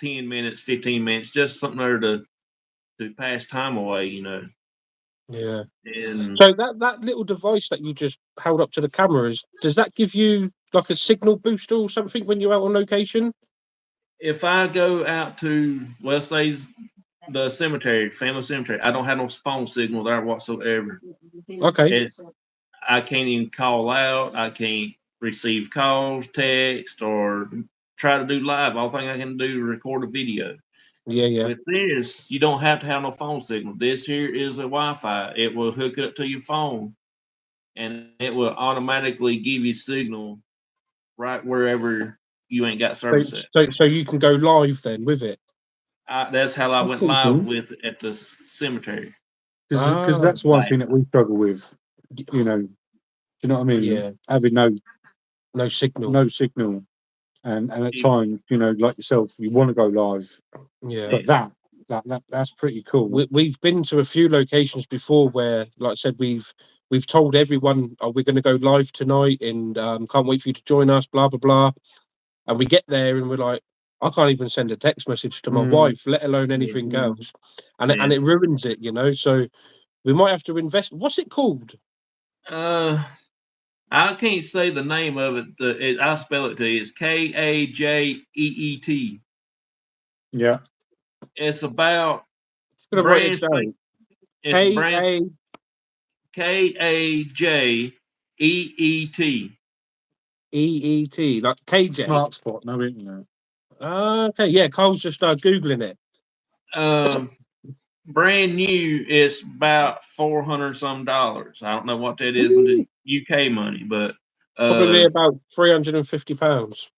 D: 10 minutes, 15 minutes, just something there to pass time away, you know.
A: Yeah.
D: And
A: so that little device that you just held up to the cameras, does that give you like a signal booster or something when you're out on location?
D: if I go out to, well, say the cemetery, family cemetery, I don't have no phone signal there whatsoever.
A: Okay.
D: I can't even call out. I can't receive calls, text, or try to do live. All thing I can do is record a video.
A: Yeah.
D: With this, you don't have to have no phone signal. This here is a Wi-Fi. It will hook it up to your phone, and it will automatically give you signal right wherever you ain't got service at.
A: So you can go live then with it.
D: That's how I went live with at the cemetery.
C: Because that's one thing that we struggle with. You know, do you know what I mean?
A: Yeah.
C: Having
A: no signal.
C: No signal. And at times, you know, like yourself, you want to go live.
A: Yeah.
C: But that's pretty cool.
A: We've been to a few locations before where, like I said, we've told everyone, oh, we're going to go live tonight, and can't wait for you to join us, blah blah blah. And we get there and we're like, I can't even send a text message to my wife, let alone anything else, and it ruins it, you know. So we might have to invest. What's it called?
D: I can't say the name of it. I'll spell it to you. It's Kajeet.
C: Yeah.
D: It's about
A: I'm gonna write it down.
D: It's brand Kajeet.
A: EET, like KJ.
C: Smart spot, no internet.
A: Okay, yeah, Cole's just Googling it.
D: Brand new, it's about $400 some. I don't know what that is in the UK money, but
A: probably about £350.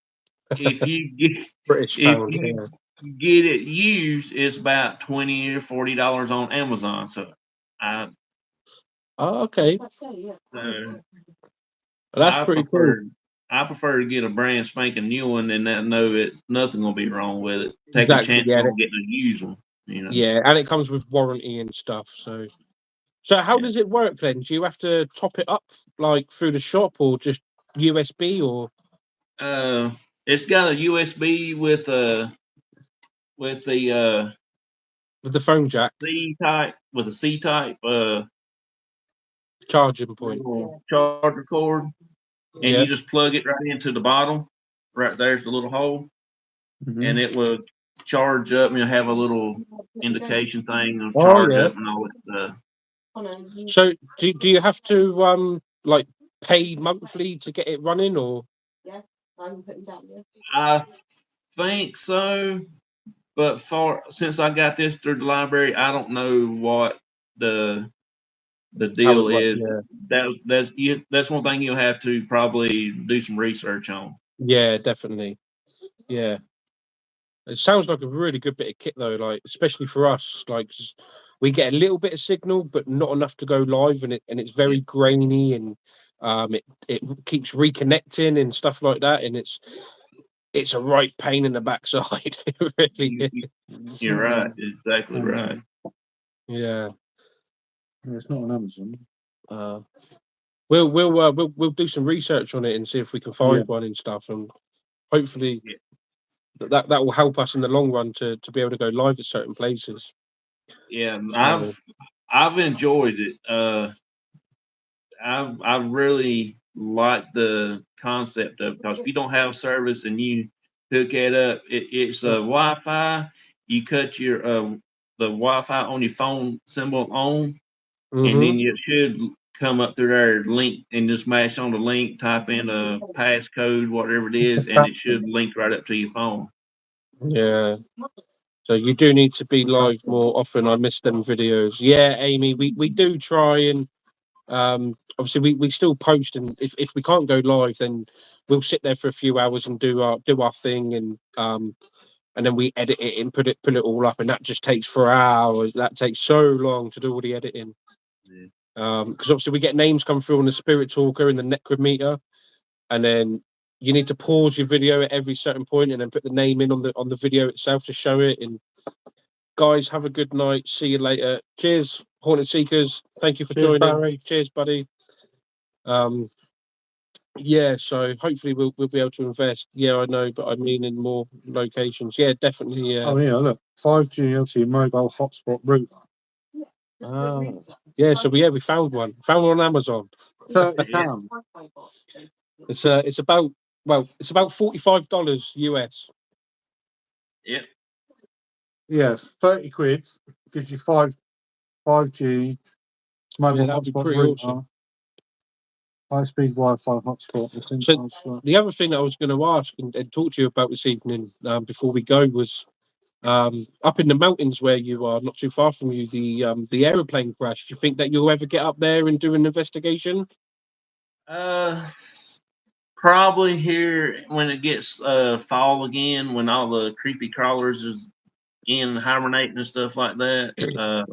D: if you get
A: British pound, yeah.
D: get it used, it's about $20 or $40 on Amazon. So
A: okay. That's pretty cool.
D: I prefer to get a brand spanking new one and know it's nothing gonna be wrong with it. Take a chance on getting a used one, you know.
A: Yeah, and it comes with warranty and stuff. So how does it work then? Do you have to top it up like through the shop or just USB or?
D: It's got a USB with the
A: phone jack.
D: C type with a C type
A: charging point.
D: Charger cord. And you just plug it right into the bottom. Right there's the little hole. And it will charge up, have a little indication thing of
A: Oh
D: charge
A: yeah.
D: up and all that stuff.
A: So do you have to like pay monthly to get it running, or?
D: I think so, but since I got this through the library, I don't know what the
A: How it
D: deal
A: works?
D: is.
A: Yeah.
D: That's one thing you'll have to probably do some research on.
A: Yeah, definitely. Yeah. It sounds like a really good bit of kit though, like especially for us. Like we get a little bit of signal, but not enough to go live, and it's very grainy, and it keeps reconnecting and stuff like that, and it's a right pain in the backside. It really
D: You,
A: is.
D: you- you're right, exactly right.
A: Yeah.
C: It's not on Amazon.
A: Uh, we'll do some research on it and see if we can find one and stuff, and hopefully
D: Yeah.
A: that will help us in the long run to be able to go live at certain places.
D: Yeah,
A: So,
D: I've enjoyed it. I really like the concept of, because if you don't have service and you hook it up, it's a Wi-Fi. You cut your the Wi-Fi on your phone symbol on, and
A: mhm.
D: then it should come up through there link, and just mash on the link, type in a passcode, whatever it is, and it should link right up to your phone.
A: Yeah. So you do need to be live more often. I miss them videos. Yeah, Amy, we do try, and obviously we still post, and if we can't go live, then we'll sit there for a few hours and do our thing, and then we edit it and put it all up, and that just takes 4 hours. That takes so long to do all the editing.
D: Yeah.
A: Because obviously we get names come through on the Spirit Talker and the Necrometer, and then you need to pause your video at every certain point and then put the name in on the video itself to show it. And guys, have a good night. See you later. Cheers, Haunted Seekers. Thank you for
C: Cheers,
A: joining.
C: Barry.
A: Cheers, buddy. Um, yeah, so hopefully we'll be able to invest. Yeah, I know, but I mean in more locations. Yeah, definitely. Yeah.
C: Oh yeah, look, 5G LTE mobile hotspot router.
A: Yeah, so we found one. Found one on Amazon.
C: £30.
A: It's about $45 US.
D: Yep.
C: Yeah, 30 quid gives you 5G mobile
A: Yeah, that'd be
C: hotspot
A: pretty
C: router,
A: awesome.
C: high-speed Wi-Fi hotspot.
A: So the other thing that I was going to ask and talk to you about this evening, before we go, was up in the mountains where you are, not too far from you, the aeroplane crash. Do you think that you'll ever get up there and do an investigation?
D: Uh, Probably here when it gets fall again, when all the creepy crawlers is in hibernating and stuff like that.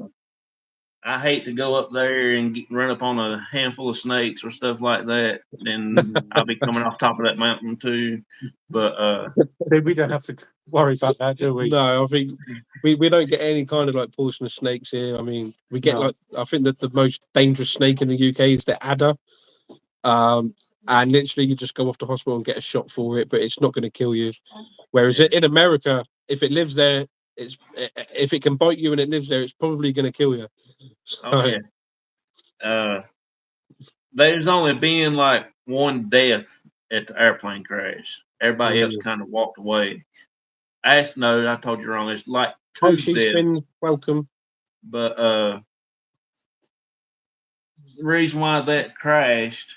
D: I hate to go up there and run up on a handful of snakes or stuff like that. Then I'll be coming off top of that mountain too. But
C: We don't have to worry about that, do we?
A: No, I think we don't get any kind of like poisonous snakes here. I mean, we get
C: No.
A: I think that the most dangerous snake in the UK is the adder. And literally you just go off to hospital and get a shot for it, but it's not going to kill you. Whereas
D: yeah.
A: in America, if it lives there, if it can bite you and it lives there, it's probably going to kill you. So,
D: Oh yeah. There's only been like one death at the airplane crash. Everybody else kind of walked away. No, I told you wrong. It's like
A: Hi,
D: two deaths.
A: Sheepspin, welcome.
D: But the reason why that crashed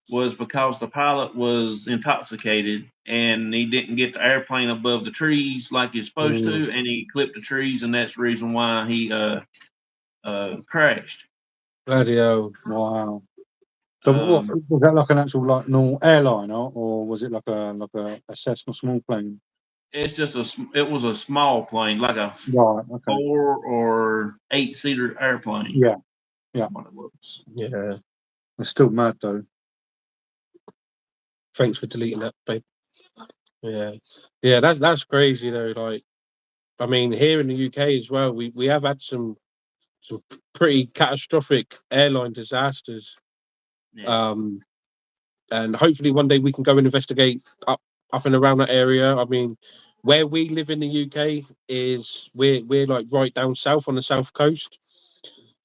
D: was because the pilot was intoxicated and he didn't get the airplane above the trees like he's supposed to, and he clipped the trees, and that's the reason why he crashed.
A: Bloody hell.
C: Wow. So what was that, like an actual like normal airliner, or was it like a Cessna small plane?
D: It's just it was a small plane, like a
C: Right. Okay.
D: 4 or 8 seater airplane.
C: Yeah. Yeah.
D: What it was.
A: Yeah.
C: It's still mad though.
A: Thanks for deleting that, babe. Yeah. Yeah, that's crazy though. Like, I mean, here in the UK as well, we have had some pretty catastrophic airline disasters.
D: Yeah.
A: And hopefully one day we can go and investigate up and around that area. I mean, where we live in the UK is we're like right down south on the south coast,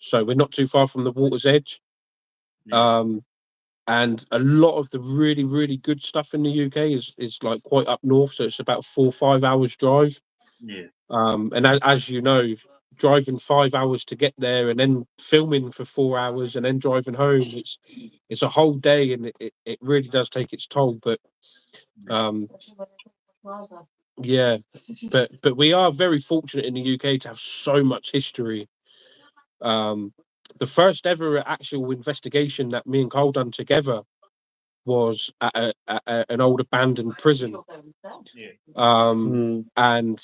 A: so we're not too far from the water's edge.
D: Yeah.
A: And a lot of the really good stuff in the UK is like quite up north, so it's about 4 or 5 hours drive.
D: Yeah.
A: And as you know, driving 5 hours to get there and then filming for 4 hours and then driving home, it's a whole day, and it really does take its toll. But um, yeah, but we are very fortunate in the UK to have so much history. Um, the first ever actual investigation that me and Cole done together was at an old abandoned prison.
D: Yeah.
A: And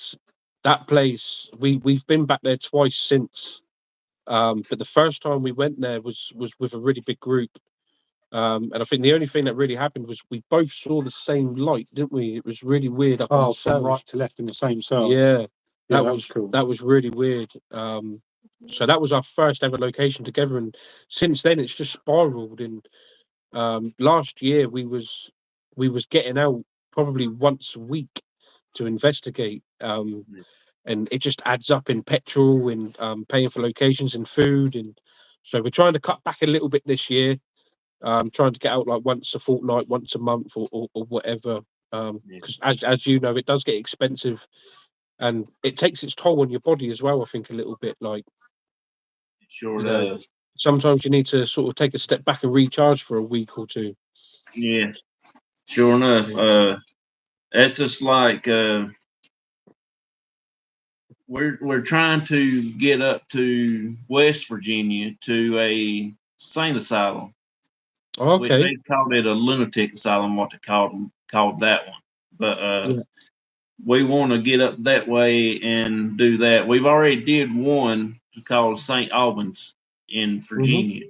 A: that place, we've been back there twice since. But the first time we went there was with a really big group. And I think the only thing that really happened was we both saw the same light, didn't we? It was really weird up on the
C: from
A: cells.
C: right to left in the same cell.
A: Yeah,
C: Yeah,
A: that was
C: cool.
A: that was really weird. So that was our first ever location together, and since then it's just spiraled. And last year we was getting out probably once a week to investigate. And it just adds up in petrol and paying for locations and food. And so we're trying to cut back a little bit this year. Trying to get out like once a fortnight, once a month, or whatever. Because as you know, it does get expensive, and it takes its toll on your body as well. I think a little bit, like,
D: It sure
A: you know,
D: does.
A: sometimes you need to sort of take a step back and recharge for a week or two.
D: Yeah. Sure enough. It's just like we're trying to get up to West Virginia to a sane asylum, which
A: Okay.
D: they called it a lunatic asylum, what they called that one. But
A: Yeah.
D: we want to get up that way and do that. We've already did one called St. Albans in
A: Hmm.
D: Virginia,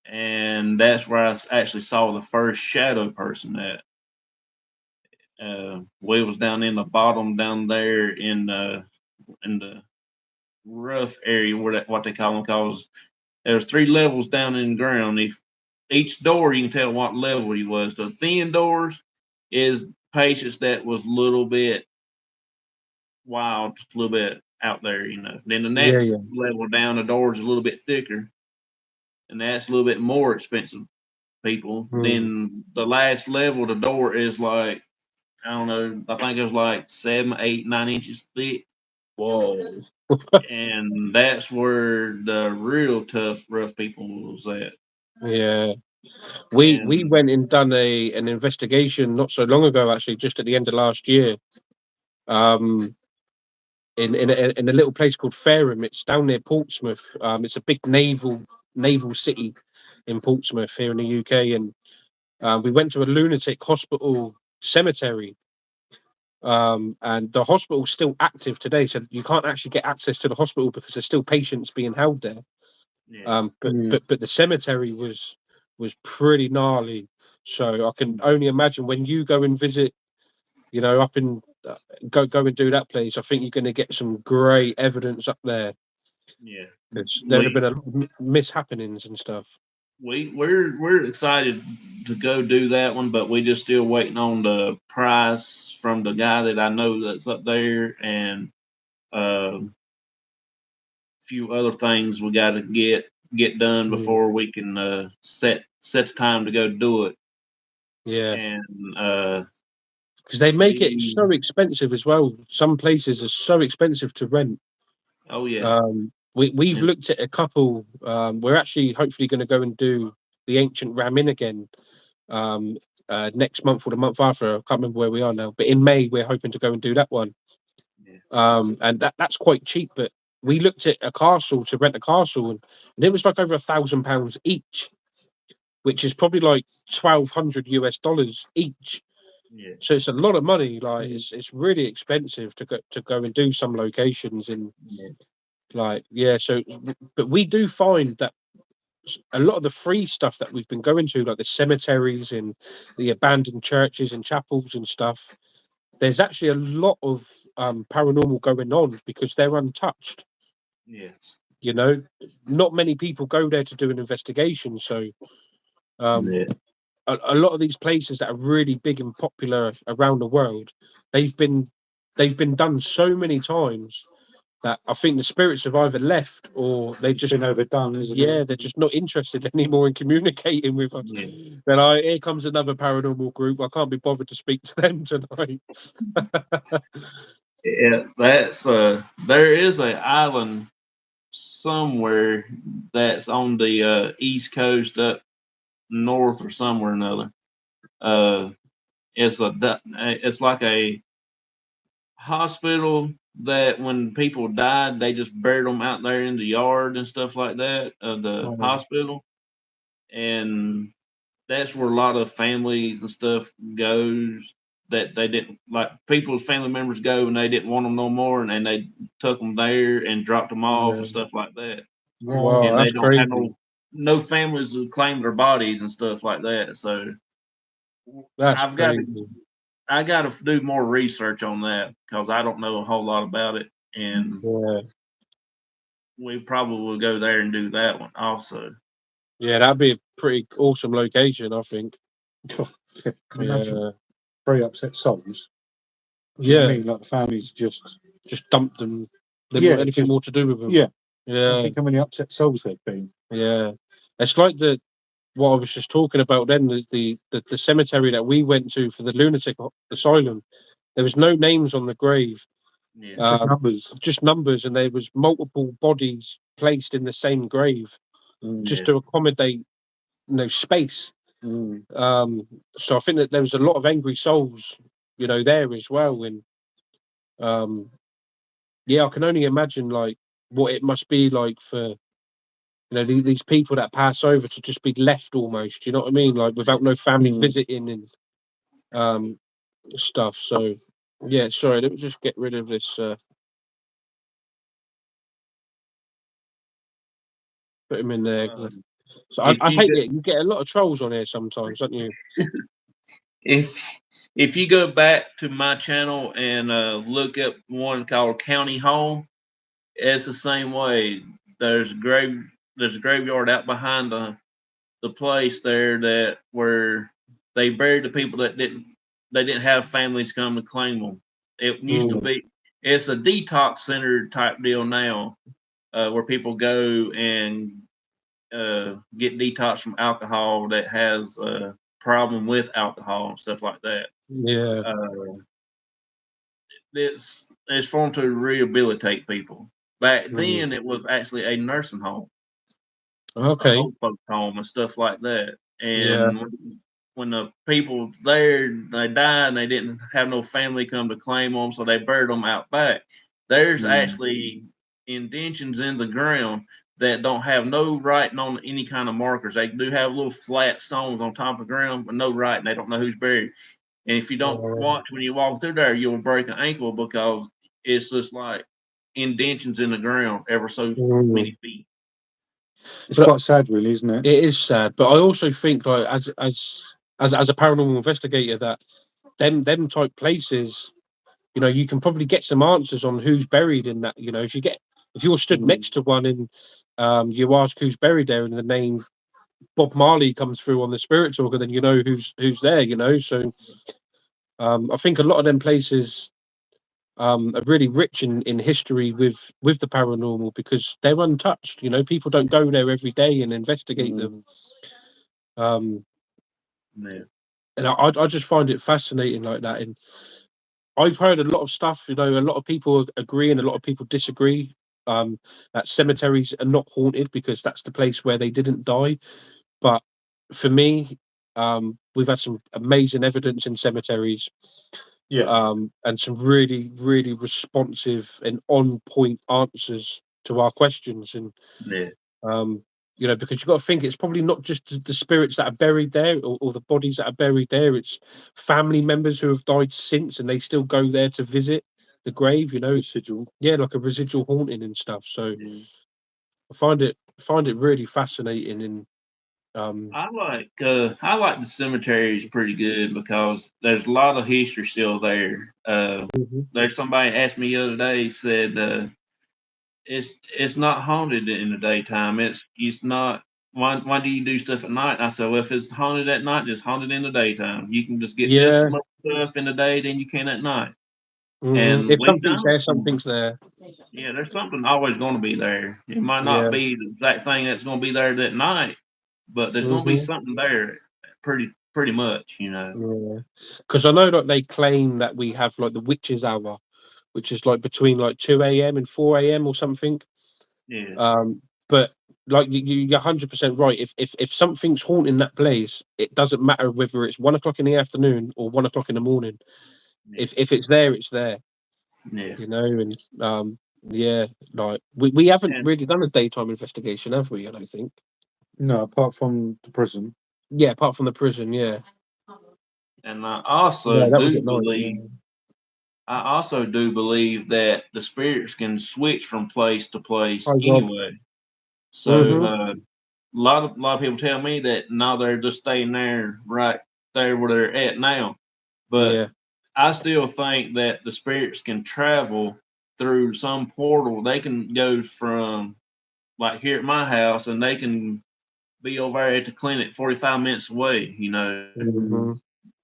D: and that's where I actually saw the first shadow person at. We was down in the bottom down there in the rough area where that what they call them, because there was 3 levels down in the ground. If each door you can tell what level he was. The thin doors is patients that was a little bit wild, just a little bit out there, you know. Then the
A: Yeah,
D: next
A: yeah,
D: level down, the doors is a little bit thicker, and that's a little bit more expensive people.
A: mm.
D: Then the last level, the door is like, I don't know, I think it was like 7, 8, 9 inches thick.
A: Whoa.
D: And that's where the real tough, rough people was at.
A: Yeah. We
D: And
A: went and done an investigation not so long ago, actually, just at the end of last year. Um, in a little place called Fareham. It's down near Portsmouth. It's a big naval city in Portsmouth here in the UK, and we went to a lunatic hospital cemetery. And the hospital's still active today, so you can't actually get access to the hospital because there's still patients being held there.
D: yeah,
A: But the cemetery was pretty gnarly. So I can only imagine when you go and visit, up in go and do that place. I think you're going to get some great evidence up there.
D: yeah.
A: There'd have
D: We
A: been a mishappenings and stuff.
D: we're excited to go do that one, but we just still waiting on the price from the guy that I know that's up there, and a few other things we got to get done
A: Mm.
D: before we can set the time to go do it.
A: Yeah,
D: And
A: because they make it
D: we
A: so expensive as well. Some places are so expensive to rent.
D: oh yeah,
A: We've
D: and
A: looked at a couple. We're actually hopefully going to go and do the ancient Ram Inn again um, next month or the month after. I can't remember where we are now, but in May we're hoping to go and do that one.
D: yeah,
A: And that's quite cheap. But we looked at a castle to rent a castle, and it was like over £1,000 each, which is probably like $1,200 each.
D: yeah,
A: So it's a lot of money. Like it's really expensive to go and do some locations. And
D: yeah,
A: like, yeah. So but we do find that a lot of the free stuff that we've been going to, like the cemeteries and the abandoned churches and chapels and stuff, there's actually a lot of paranormal going on because they're untouched.
D: yes,
A: You know, not many people go there to do an investigation. So um,
D: yeah,
A: a lot of these places that are really big and popular around the world, they've been they've been done so many times that I think the spirits have either left or they just
C: Been overdone, isn't
A: yeah,
C: it?
A: they're just not interested anymore in communicating with us.
D: yeah.
A: Then here comes another paranormal group. I can't be bothered to speak to them tonight.
D: Yeah, that's there is an island somewhere that's on the east coast up north or somewhere or another. Uh, it's like a hospital that when people died, they just buried them out there in the yard and stuff like that of the
C: Oh,
D: hospital, and that's where a lot of families and stuff goes that they didn't like people's family members go and they didn't want them no more, and then they took them there and dropped them off and
A: Yeah.
D: stuff like that,
C: right.
A: Wow,
D: and they
A: that's
D: don't have
A: crazy.
D: no families who claim their bodies and stuff like that. So
A: That's
D: I've got to
A: crazy.
D: I got to do more research on that because I don't know a whole lot about it, and
A: Yeah,
D: we probably will go there and do that one also.
A: yeah, that'd be a pretty awesome location, I think.
C: God, yeah, can you imagine
A: Yeah,
C: very upset souls? Do you know what I
A: yeah,
C: mean? Like the families just,
A: just dump them. They didn't want
C: yeah,
A: anything
C: just
A: more to do with them.
C: yeah. Just
A: Yeah,
C: think how many upset souls there'd been.
A: yeah. It's like what I was just talking about then. The cemetery that we went to for the lunatic asylum. There was no names on the grave,
D: Yeah,
C: Just
A: um,
C: numbers.
A: just numbers, and there was multiple bodies placed in the same grave
C: Mm,
A: just
D: yeah,
A: to accommodate space.
C: mm,
A: Um, so I think that there was a lot of angry souls, there as well. And um, yeah, I can only imagine like what it must be like for these people that pass over to just be left almost. You know what I mean? Like without no family
C: mm.
A: visiting and um, stuff. So yeah, sorry, let me just get rid of this. Put him in there.
D: uh,
A: So I,
D: if
A: I
D: you
A: hate it. You get a lot of trolls on here sometimes, don't you?
D: if if you go back to my channel and look up one called County Home, it's the same way. There's a graveyard out behind the place there that where they buried the people that didn't have families come to claim them. It used to
A: Mm,
D: be it's a detox center type deal now, where people go and get detox from alcohol that has a problem with alcohol and stuff like that.
A: yeah.
D: Uh, it's for them to rehabilitate people. Back
A: Mm,
D: then, it was actually a nursing home, a
A: okay.
D: old folks home, and stuff like that.
A: Yeah.
D: And when the people there they died, and they didn't have no family come to claim them, so they buried them out back. There's
C: Mm,
D: actually indentions in the ground that don't have no writing on any kind of markers. They do have little flat stones on top of the ground, but no writing. They don't know who's buried. And if you don't watch when you walk through there, you'll break an ankle because it's just like indentions in the ground ever so
A: Mm.
D: many feet.
C: it's
A: But
C: quite sad, really, isn't it?
A: it is sad. But I also think like as a paranormal investigator that them type places, you can probably get some answers on who's buried in that. If you're stood
C: Mm,
A: next to one and you ask who's buried there and the name Bob Marley comes through on the spirit talker, then you know who's there. So I think a lot of them places are really rich in history with the paranormal because they're untouched. People don't go there every day and investigate them.
C: mm,
A: Um,
D: Yeah,
A: and I just find it fascinating like that. And I've heard a lot of stuff. A lot of people agree and a lot of people disagree. That cemeteries are not haunted because that's the place where they didn't die. But for me, we've had some amazing evidence in cemeteries,
C: yeah.
A: and some really, really responsive and on point answers to our questions. And
D: yeah,
A: um, because you've got to think it's probably not just the spirits that are buried there or the bodies that are buried there. It's family members who have died since, and they still go there to visit the grave.
C: Residual.
A: Yeah, like a residual haunting and stuff. So
C: Mm,
A: I find it really fascinating. And um,
D: I like the cemeteries pretty good because there's a lot of history still there.
A: mhm.
D: There's somebody asked me the other day said it's not haunted in the daytime. It's not. Why do you do stuff at night? I said, well, if it's haunted at night, it's haunted in the daytime. You can just get just as
A: Yeah,
D: much stuff in the day than you can at night. And
A: if
D: we've
A: something's
D: done
A: there,
D: it.
A: something's there.
D: Yeah, there's something always going to be there. It might not
A: Yeah.
D: be the exact thing that's going to be there that night, but there's going to be
A: Hmm.
D: something there. Pretty much.
A: Yeah, because I know that they claim that we have like the witches hour which is like between like 2 a.m. and 4 a.m. or something.
D: Yeah.
A: But like you're 100% right. If something's haunting that place, it doesn't matter whether it's 1 o'clock in the afternoon or 1 o'clock in the morning.
D: Yeah.
A: If it's there, it's there.
D: Yeah.
A: You know, and yeah, like we haven't
D: And
A: really done a daytime investigation, have we? I don't think.
C: No, apart from the prison.
A: Yeah, apart from the prison. Yeah.
D: and I also
A: Yeah, that was
D: do
A: at night. Yeah.
D: believe I also do believe that the spirits can switch from place to place
A: Hi, Rob.
D: anyway. So
A: Mhm.
D: a lot of people tell me that now they're just staying there right there where they're at now. But
A: Yeah.
D: I still think that the spirits can travel through some portal. They can go from like here at my house and they can be over there at the clinic 45 minutes away, you know.
A: Mhm.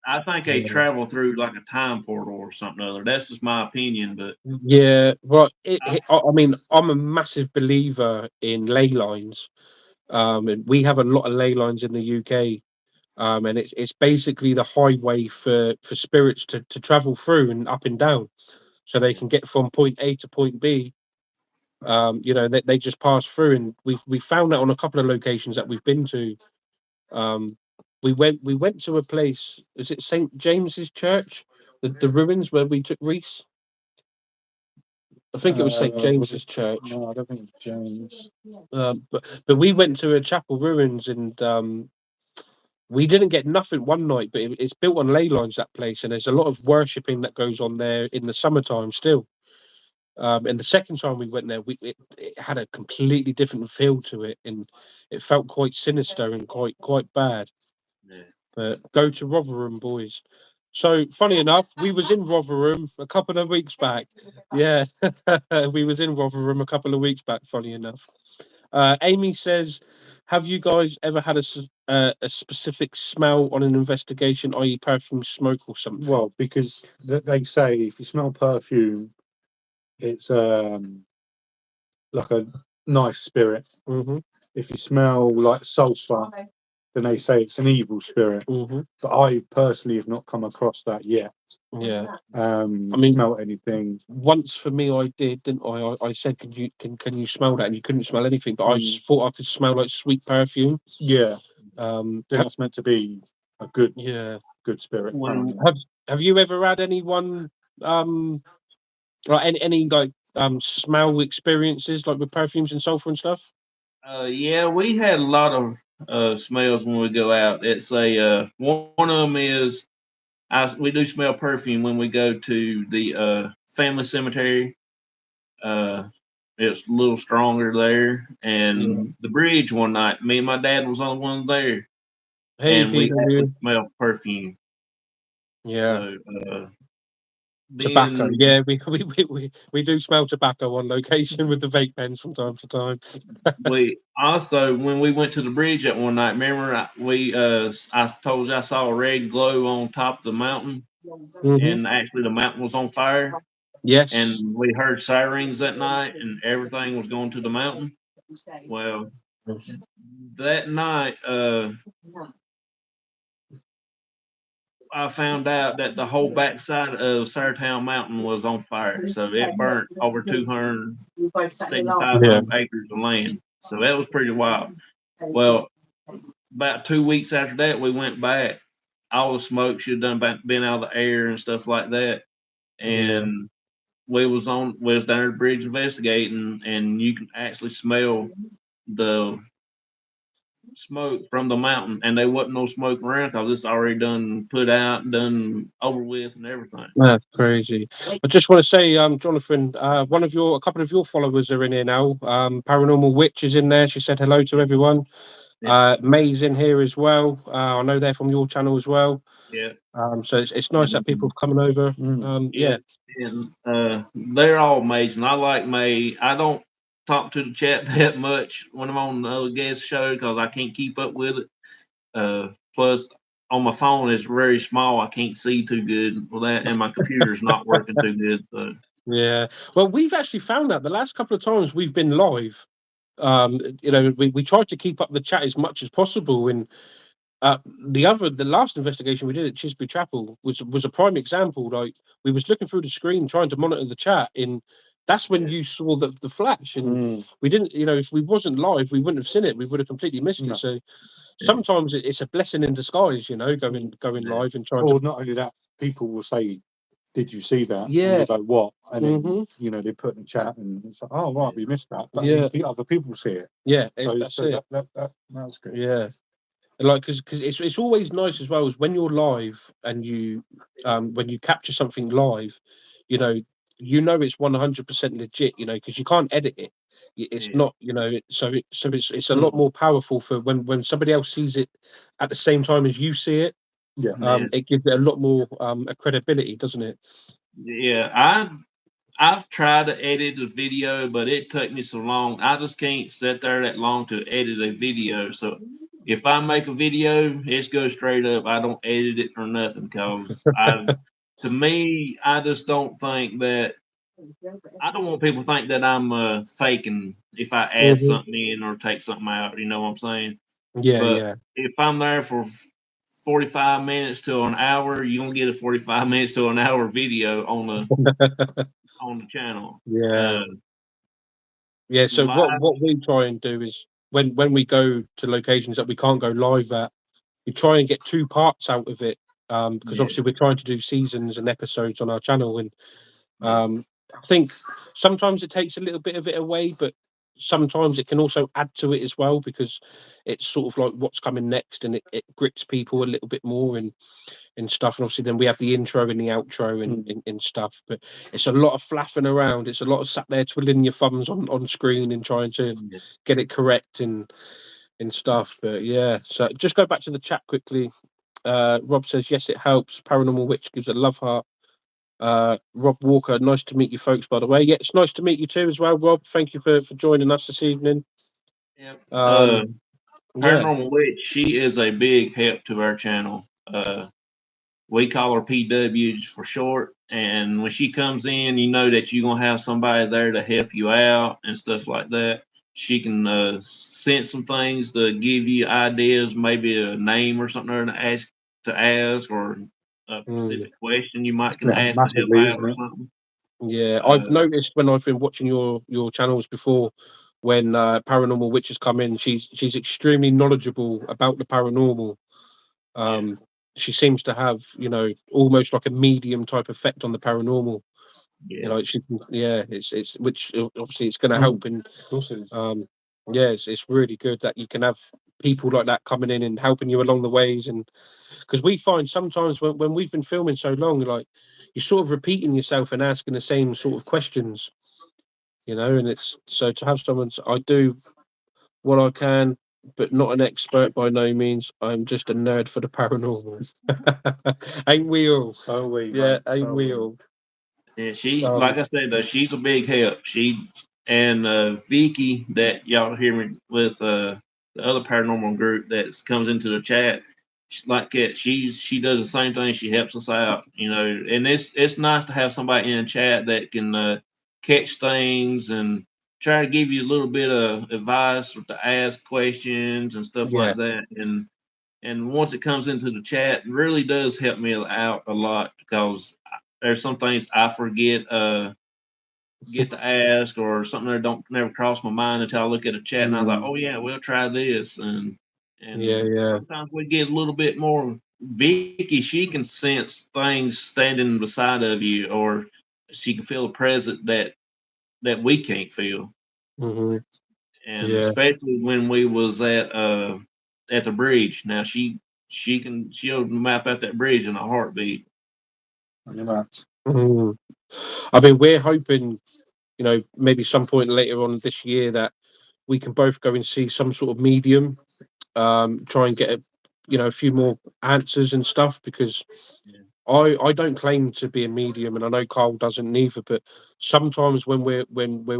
D: I think they
A: Yeah.
D: travel through like a time portal or something other. That's just my opinion, but
A: Yeah. Well,
D: I,
A: I mean, I'm a massive believer in ley lines. And we have a lot of ley lines in the UK. And it's basically the highway for spirits to travel through and up and down, so they can get from point A to point B. You know, they just pass through, and we found that on a couple of locations that we've been to. Um, we went to a place. Is it St James's Church? The ruins where we took Reese. I think it was St
C: Was it?
A: James's Church.
C: No, I don't think it's James.
A: But we went to a chapel ruins, and we didn't get nothing one night. But it's built on ley lines, that place, and there's a lot of worshipping that goes on there in the summertime still. And the second time we went there, it had a completely different feel to it, and it felt quite sinister and quite bad.
D: yeah.
A: But go to Rotherham, boys. So funny enough, we was in Rotherham a couple of weeks back. Yeah, we was in Rotherham a couple of weeks back. Funny enough, Amy says, "Have you guys ever had a specific smell on an investigation, i.e., perfume, smoke, or something?"
C: Well, because they say if you smell perfume, it's like a nice spirit.
A: Mm-hmm.
C: If you smell like sulfur, then they say it's an evil spirit.
A: Mm-hmm.
C: But I personally have not come across that yet.
A: Yeah. I mean,
C: Smell anything.
A: once for me, I did, didn't I? I said, can you smell that? And you couldn't smell anything, but I thought I could smell like sweet perfume.
C: Yeah,
A: Um,
C: then that's meant to be a good
A: yeah.
C: good spirit.
D: When
A: Have you ever had anyone like any like smell experiences like with perfumes and sulfur and stuff?
D: yeah, we had a lot of smells when we go out. It's a one of them is we do smell perfume when we go to the family cemetery. Uh, it's a little stronger there,
A: Yeah.
D: and the bridge one night, me and my dad was on one there,
A: Hey,
D: and we
A: PW.
D: actually smelled perfume.
A: Yeah.
D: So
A: Tobacco.
D: then
A: Yeah, we do smell tobacco on location with the vape pens from time to time.
D: we also, when we went to the bridge that one night, remember I told you I saw a red glow on top of the mountain,
A: Hmm.
D: and actually the mountain was on fire, and
A: Yes.
D: we heard sirens that night, and everything was going to the mountain. Well, that night, I found out that the whole backside of Saratown Mountain was on fire, so it burnt over 275
A: Yeah.
D: acres of land. So that was pretty wild. Well, about 2 weeks after that, we went back. All the smoke should have done been out of the air and stuff like that.
A: Yeah.
D: And we was down at the bridge investigating, and you can actually smell the smoke from the mountain, and there wasn't no smoke around because it's already done put out, done over with, and everything.
A: That's crazy. I just want to say, Jonathan, a couple of your followers are in here now. Paranormal Witch is in there. She said hello to everyone.
D: Yeah,
A: May's in here as well. I know they're from your channel as well.
D: yeah,
A: So it's nice that people
D: and
A: are coming over.
D: yeah,
A: Yeah.
D: and they're all amazing. I like May. I don't talk to the chat that much when I'm on the other guest show because I can't keep up with it. Plus, on my phone, it's very small. I can't see too good with that, and my computer's not working too good. So
A: Yeah. Well, we've actually found that the last couple of times we've been live, we tried to keep up the chat as much as possible, and The last investigation we did at Chisby Chapel was a prime example. Like, we was looking through the screen trying to monitor the chat, and that's when you saw the flash, and we didn't, if we wasn't live, we wouldn't have seen it. We would have completely missed
C: No.
A: it. So sometimes it's a blessing in disguise, going live and trying
C: Or
A: to.
C: not only that, people will say, "Did you see that?" And
A: Yeah.
C: you go, "What?" And then
A: Mhm.
C: they put in the chat, and it's like, "Oh right, we missed that." But
A: Yeah.
C: the other people see it.
A: Yeah,
C: So,
A: that's
C: so
A: it.
C: that's good.
A: Yeah. Like, because it's always nice as well as when you're live and you when you capture something live, you know it's 100% legit, because you can't edit it. It's
D: Yeah.
A: not, it's a lot more powerful for when somebody else sees it at the same time as you see it.
C: Yeah.
D: Yeah.
A: It gives it a lot more a credibility, doesn't it?
D: Yeah. I've tried to edit a video, but it took me so long. I just can't sit there that long to edit a video. So if I make a video, it's go straight up. I don't edit it for nothing because to me, I just don't think that I don't want people to think that I'm faking if I add
A: Hmm.
D: something in or take something out. You know what I'm saying?
A: Yeah,
D: But
A: yeah.
D: if I'm there for 45 minutes to an hour, you're gonna get a 45 minutes to an hour video on the channel.
A: Yeah.
D: Uh,
A: Yeah, so
D: Live,
A: what we try and do is when we go to locations that we can't go live at, we try and get two parts out of it, because
D: yeah,
A: obviously we're trying to do seasons and episodes on our channel, and
D: yeah,
A: I think sometimes it takes a little bit of it away, but sometimes it can also add to it as well, because it's sort of like what's coming next, and it grips people a little bit more, and stuff. And obviously then we have the intro and the outro and stuff. But it's a lot of flapping around. It's a lot of sat there twiddling your thumbs on screen and trying to
D: yeah.
A: get it correct and stuff. But yeah, so just go back to the chat quickly. Rob says yes, it helps. Paranormal Witch gives a love heart. Rob Walker, nice to meet you folks, by the way. Yeah, it's nice to meet you too as well, Rob. Thank you for joining us this evening.
D: Yep.
A: Yeah.
D: Paranormal Witch, she is a big help to our channel. We call her PWs for short. And when she comes in, you know that you're gonna have somebody there to help you out and stuff like that. She can sense some things to give you ideas, maybe a name or something there to ask, or a
A: Mm.
D: specific question you might can
C: Yeah,
D: ask to help
C: massively,
D: out
C: isn't
D: or
C: it?
D: something.
A: Yeah, I've
D: Uh,
A: noticed when I've been watching your channels before, when Paranormal Witches come in, she's extremely knowledgeable about the paranormal.
D: yeah,
A: Um, she seems to have, almost like a medium type effect on the paranormal.
D: yeah,
A: Yeah, it's which obviously it's going to
C: Mm,
A: help, and
C: of course it is.
A: yeah, it's really good that you can have people like that coming in and helping you along the ways, and because we find sometimes when we've been filming so long, like, you're sort of repeating yourself and asking the same sort of questions, and it's so to have someone. I do what I can, but not an expert by no means. I'm just a nerd for the paranormal. Ain't we all?
C: So we,
A: Yeah,
C: mate.
A: ain't
C: So
A: we
C: we.
A: all?
D: yeah. She, like
A: Um,
D: I said, she's a big help. She and Vicky that y'all hear me with the other paranormal group that comes into the chat. She's like that. She does the same thing. She helps us out, and it's nice to have somebody in the chat that can catch things and try to give you a little bit of advice or to ask questions and stuff
A: yeah.
D: like that. And once it comes into the chat, it really does help me out a lot because there's some things I forget get to ask or something that don't never cross my mind until I look at a chat and I was like,
C: Mm,
D: oh yeah, we'll try this
A: Yeah,
D: and
A: yeah.
D: sometimes we get a little bit more. Vicky, she can sense things standing beside of you, or she can feel a presence that we can't feel.
A: Hmm.
D: And
A: Yeah.
D: especially when we was at the bridge. Now she'll map out that bridge in a heartbeat.
C: on your marks.
A: Mhm. I mean, we're hoping, maybe some point later on this year that we can both go and see some sort of medium, try and get a few more answers and stuff, because
D: Yeah.
A: I don't claim to be a medium, and I know Carl doesn't neither. But sometimes when we're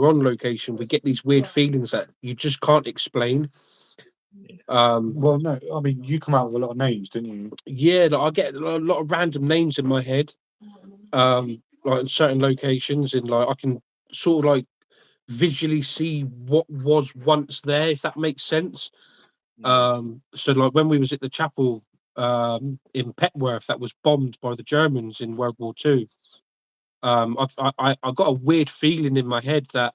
A: on location, we get these weird feelings that you just can't explain. Um,
C: Well, no, I mean you come out with a lot of names, didn't you?
A: yeah, like, I get a lot of random names in my head, like in certain locations, and like I can sort of like visually see what was once there, if that makes sense. So like when we was at the chapel in Petworth that was bombed by the Germans in World War II, I got a weird feeling in my head that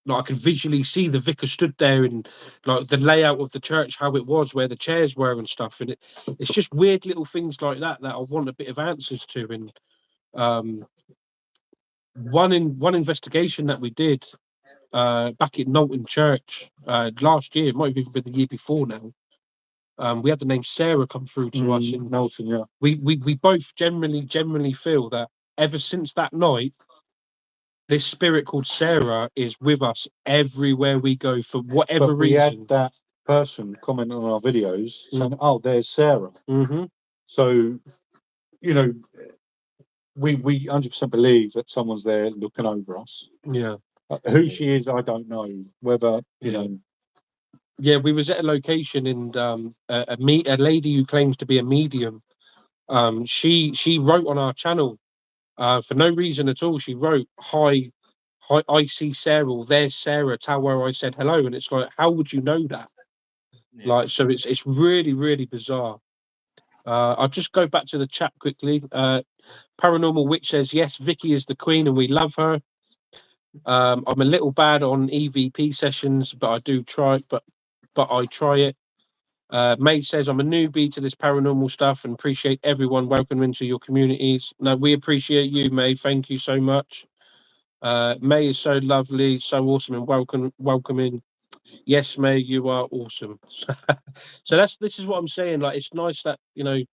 A: like I could visually see the vicar stood there and like the layout of the church, how it was, where the chairs were and stuff. And it's just weird little things like that that I want a bit of answers to. And one investigation that we did back at Knowlton Church last year, it might have even been the year before now. We had the name Sarah come through to us, and
C: Knowlton, yeah.
A: We both generally feel that ever since that night, this spirit called Sarah is with us everywhere we go for whatever
C: But we
A: reason.
C: had that person comment on our videos saying, "Oh, there's Sarah." So, you know, we 100% believe that someone's there looking over us.
A: Yeah.
C: Who she is, I don't know. Whether you know.
A: Yeah, we was at a location and a lady who claims to be a medium. She wrote on our channel for no reason at all. She wrote, "Hi, I see Sarah. There's Sarah. Tell her I said hello." And it's like, how would you know that?
D: Yeah.
A: Like, so it's really bizarre. I'll just go back to the chat quickly. Paranormal Witch says, yes, Vicky is the queen and we love her. I'm a little bad on EVP sessions, but I do try, but I try it. May says, I'm a newbie to this paranormal stuff and appreciate everyone welcoming to your communities. No, we appreciate you, May. Thank you so much. May is so lovely, so awesome and welcoming. Yes, May, you are awesome. So this is what I'm saying. Like, it's nice that, you know,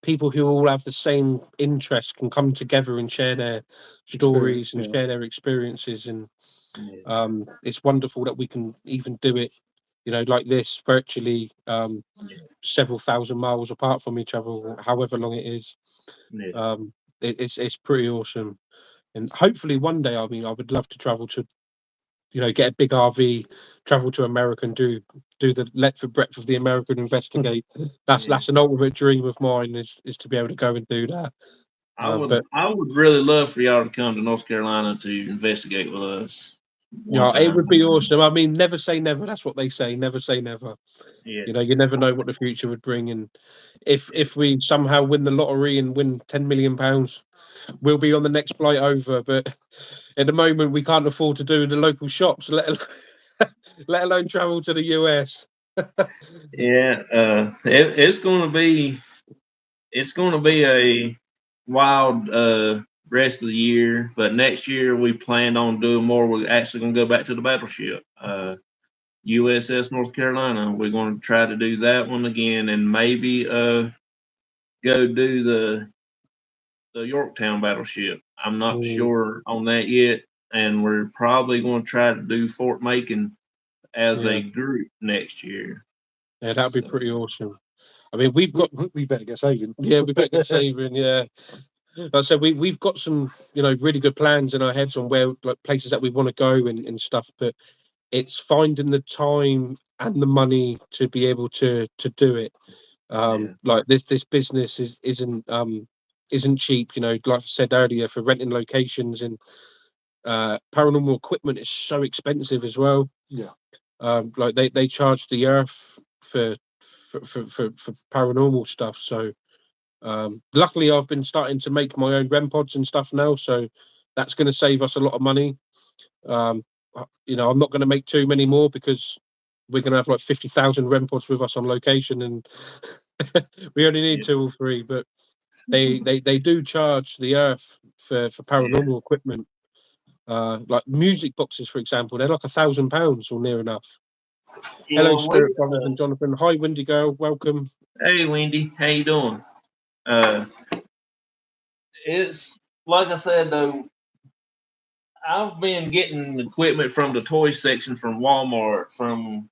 A: people who all have the same interest can come together and share their stories and share their experiences. And it's wonderful that we can even do it, you know, like this virtually, several thousand miles apart from each other, or however long it is. It's pretty awesome. And hopefully one day, I mean, I would love to travel to, you know, get a big RV, travel to America and do the length and breadth of the American Investigate. That's an ultimate dream of mine is to be able to go and do that.
D: I would really love for y'all to come to North Carolina to investigate with us.
A: Yeah, it would be awesome. I mean, never say never. That's what they say. Never say never.
D: Yeah.
A: You know, you never know what the future would bring. And if we somehow win the lottery and win £10 million, we'll be on the next flight over. But at the moment, we can't afford to do the local shops, let alone travel to the US.
D: It's going to be a wild rest of the year. But next year we plan on doing more. We're actually going to go back to the battleship, USS North Carolina. We're going to try to do that one again, and maybe go do the Yorktown battleship. I'm not sure on that yet, and we're probably going to try to do Fort Macon as a group next year.
A: Yeah, that'd be pretty awesome. I mean, we
C: better get saving.
A: Yeah, we better get saving. Yeah, like I said, we've got some, you know, really good plans in our heads on where, like, places that we want to go and stuff. But it's finding the time and the money to be able to do it. Like this business isn't cheap. You know, like I said earlier, for renting locations and paranormal equipment is so expensive as well.
C: Yeah.
A: Like they charge the earth for paranormal stuff. So luckily I've been starting to make my own REM pods and stuff now, so that's going to save us a lot of money. You know, I'm not going to make too many more because we're going to have like 50,000 REM pods with us on location, and we only need 2 or 3. But they do charge the earth for paranormal equipment. Like music boxes, for example, they're like £1,000 or near enough. Hello, Spirit Brothers and Jonathan. Hi, Windy Girl. Welcome.
D: Hey, Wendy. How you doing? It's like I said, though, I've been getting equipment from the toy section from Walmart, from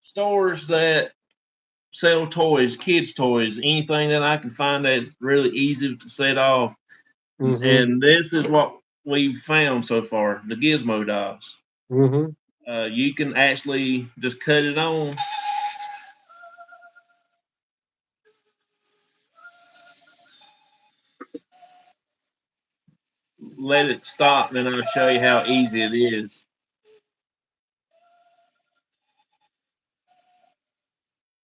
D: stores that sell toys, kids' toys, anything that I can find that's really easy to set off. And this is what we've found so far: the Gizmo dolls. You can actually just cut it on. Let it stop, and then I'll show you how easy it is.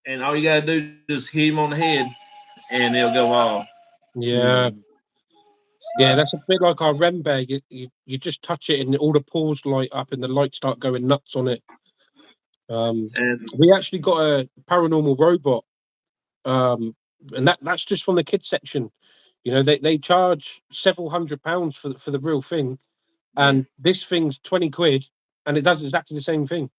D: and all you gotta do is hit him on the head, and it'll go off.
A: Yeah.
C: Mm.
A: Yeah, that's a bit like our REM bag. You just touch it and all the pores light up and the lights start going nuts on it.
D: And
A: We actually got a paranormal robot, and that's just from the kids section. You know, they charge several £100s for the real thing, and this thing's 20 quid, and it does exactly the same thing.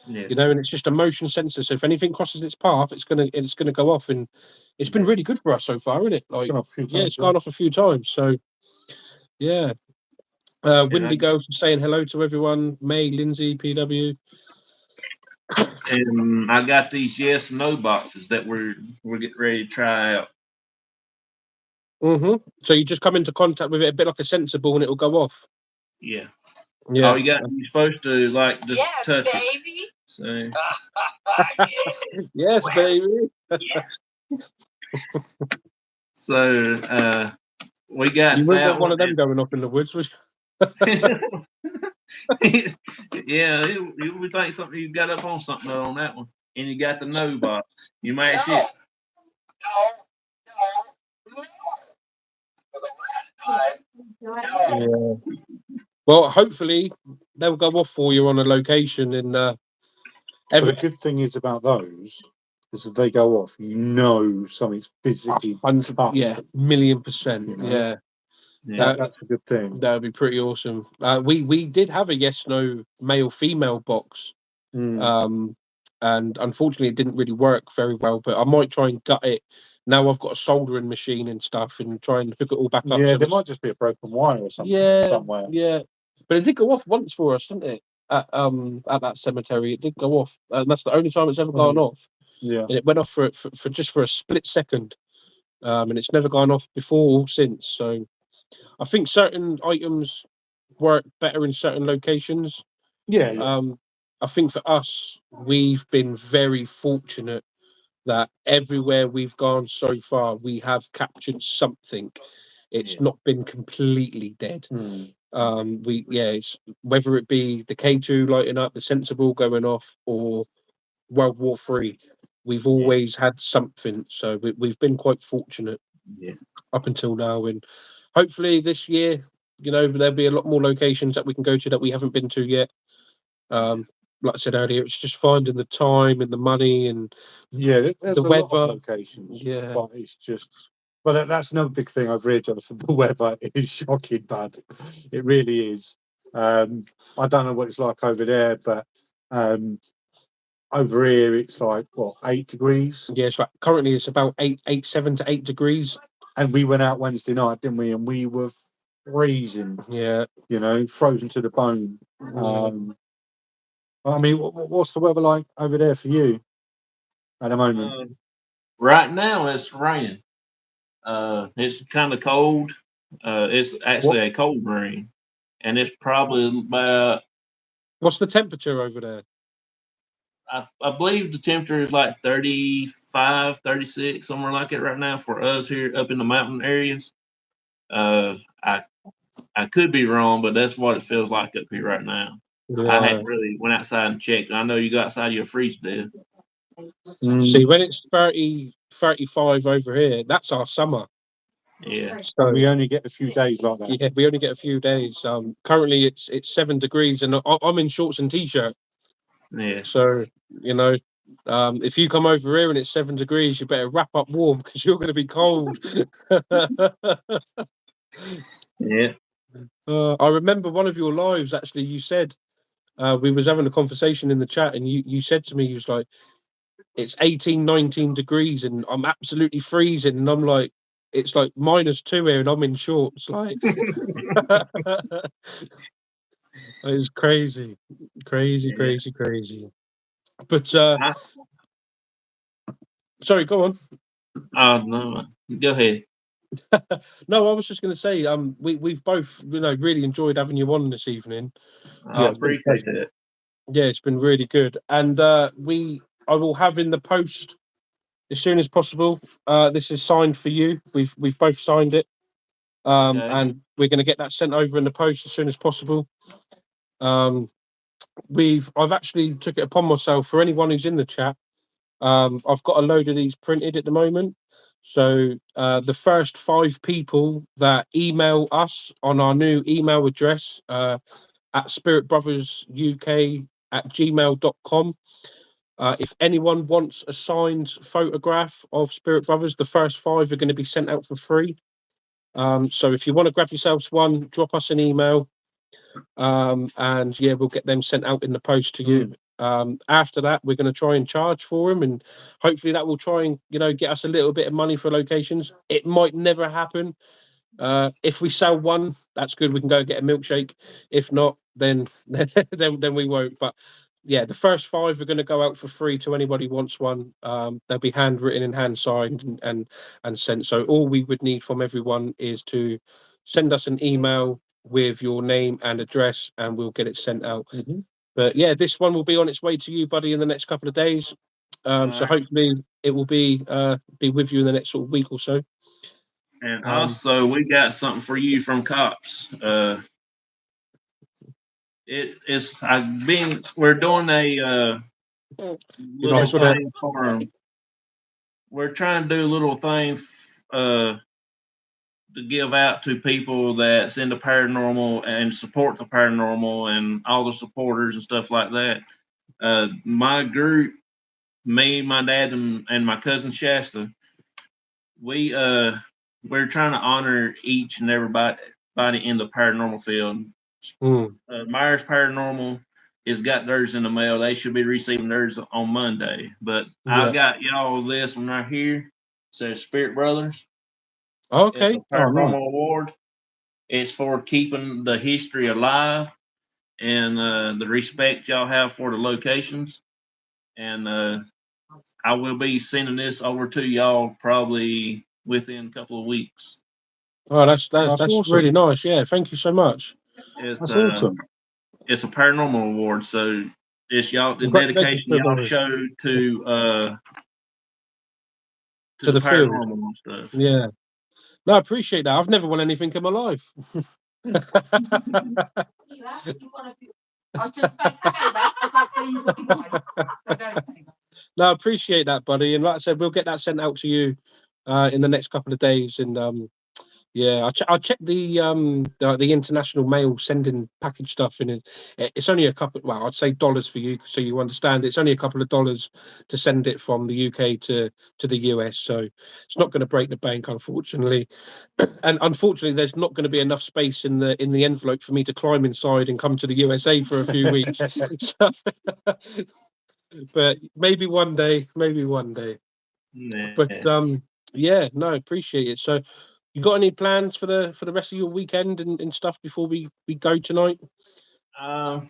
D: yeah,
A: You know, and it's just a motion sensor. So if anything crosses its path, it's gonna go off, and it's been really good for us so far, isn't it? Like,
C: Gone off a few
A: yeah,
C: times,
A: it's gone off a few times. So yeah.
D: and I,
A: Windy Girl saying hello to everyone. May, Lindsay, PW.
D: and I got these yes no boxes that we're getting ready to try out.
A: So you just come into contact with it a bit like a sensible, and it'll go off.
D: Yeah.
A: Yeah.
D: Oh, you're supposed to like just touch it.
B: baby.
D: So
A: Yes, baby.
D: so we got
A: You wouldn't
D: that
A: want one
D: one.
A: of them going off in the woods, would
D: Yeah, you would think something you got up on something on that one, and you got the no box. You mash it.
A: Yeah. Well, hopefully they'll go off for you on a location in
C: But
A: every
C: the good thing is about those is that they go off. You know something's physically touched.
A: yeah, £1,000,000%.
C: You know?
A: Yeah.
D: Yeah.
C: That's a good thing.
A: That would be pretty awesome. We did have a yes no male female box.
C: Mm.
A: And unfortunately it didn't really work very well, but I might try and gut it now. I've got a soldering machine and stuff, and try and hook it all back up.
C: Yeah, there might just be a broken wire or something somewhere.
A: Yeah, but it did go off once for us, didn't it? At that cemetery, it did go off, and that's the only time it's ever gone off.
C: Yeah.
A: And it went off for just for a split second, and it's never gone off before or since. So I think certain items work better in certain locations.
C: Yeah.
A: I think for us, we've been very fortunate that everywhere we've gone so far, we have captured something. It's not been completely dead.
C: Mm.
A: It's whether it be the K2 lighting up, the Sensible going off, or World War III, we've always had something. So we've been quite fortunate up until now, and hopefully this year, there'll be a lot more locations that we can go to that we haven't been to yet. Like I said earlier, it's just finding the time and the money and
C: there's
A: the
C: a
A: weather.
C: lot of locations.
A: Yeah.
C: But it's just, well, that's another big thing I've read, Jonathan. The weather is shocking bad. It really is. I don't know what it's like over there, but over here it's like what, 8 degrees.
A: Yeah, it's like currently it's about 7 to 8 degrees.
C: And we went out Wednesday night, didn't we? And we were freezing.
A: Yeah.
C: Frozen to the bone. I mean, what's the weather like over there for you at the moment?
D: Right now it's raining. It's kind of cold. It's actually a cold rain, and it's probably about.
A: What's the temperature over there?
D: I believe the temperature is like 35, 36, somewhere like it right now for us here up in the mountain areas. I could be wrong, but that's what it feels like up here right now.
A: Yeah.
D: I hadn't really went outside and checked. I know you go outside, you'll freeze to death.
A: See, when it's 30, 35 over here, that's our summer.
D: Yeah.
A: So
C: we only get a few days like that.
A: Yeah, we only get a few days. Currently it's 7 degrees, and I'm in shorts and t-shirt.
D: Yeah.
A: So if you come over here and it's 7 degrees, you better wrap up warm because you're going to be cold.
D: Yeah.
A: I remember one of your lives, actually, you said, we was having a conversation in the chat, and you said to me, you was like, it's 18, 19 degrees and I'm absolutely freezing. And I'm like, it's like -2 here and I'm in shorts. Like, it's crazy. But sorry, go on.
D: No, go ahead.
A: No, I was just going to say, we've both, really enjoyed having you on this evening.
D: I appreciate that.
A: Yeah, it's been really good. And I will have in the post as soon as possible. This is signed for you. We've both signed it. And we're going to get that sent over in the post as soon as possible. I've actually took it upon myself, for anyone who's in the chat, I've got a load of these printed at the moment. So the first 5 people that email us on our new email address at spiritbrothersuk@gmail.com. If anyone wants a signed photograph of Spirit Brothers, the first 5 are going to be sent out for free. So if you want to grab yourselves one, drop us an email, and yeah, we'll get them sent out in the post to you. After that, we're going to try and charge for them, and hopefully that will try and get us a little bit of money for locations. It might never happen. If we sell one, that's good. We can go get a milkshake. If not, then then we won't. But yeah, the first 5 are going to go out for free to anybody who wants one. They'll be handwritten and hand signed and sent. So all we would need from everyone is to send us an email with your name and address, and we'll get it sent out. But yeah, this one will be on its way to you, buddy, in the next couple of days. So hopefully it will be with you in the next sort of week or so.
D: And also, we got something for you from Cops. We're doing a little
A: Nice one.
D: thing for 'em. We're trying to do little things to give out to people that's into paranormal and support the paranormal and all the supporters and stuff like that. My group, me, my dad, and my cousin Shasta, we're trying to honor each and everybody in the paranormal field. Myers Paranormal has got theirs in the mail. They should be receiving theirs on Monday. But I got y'all this one right here. It says Spirit Brothers.
A: Okay.
D: It's a paranormal award. It's for keeping the history alive and the respect y'all have for the locations. And I will be sending this over to y'all probably within a couple of weeks.
A: Oh, that's
C: awesome.
A: really nice. Yeah, thank you so much.
C: That's awesome.
D: It's a paranormal award, so it's y'all the
A: Congratulations,
D: dedication y'all
A: Spirit
D: show to
A: to
D: the
A: the field.
D: paranormal and stuff.
A: Yeah. No, I appreciate that. I've never won anything in my life.
B: You have. You want to. I was just about to say that. I was like, so you got mine. But don't say that.
A: No, I appreciate that, buddy. And like I said, we'll get that sent out to you in the next couple of days. And yeah, I'll check the international mail sending package stuff, and it's only a couple. Well, I'd say dollars for you, so you understand. It's only a couple of dollars to send it from the UK to the US, so it's not going to break the bank, unfortunately. And unfortunately, there's not going to be enough space in the envelope for me to climb inside and come to the USA for a few weeks. So, but maybe one day, maybe one day.
D: Yeah.
A: But yeah, no, appreciate it. So, you got any plans for the rest of your weekend and stuff before we go tonight?
D: No,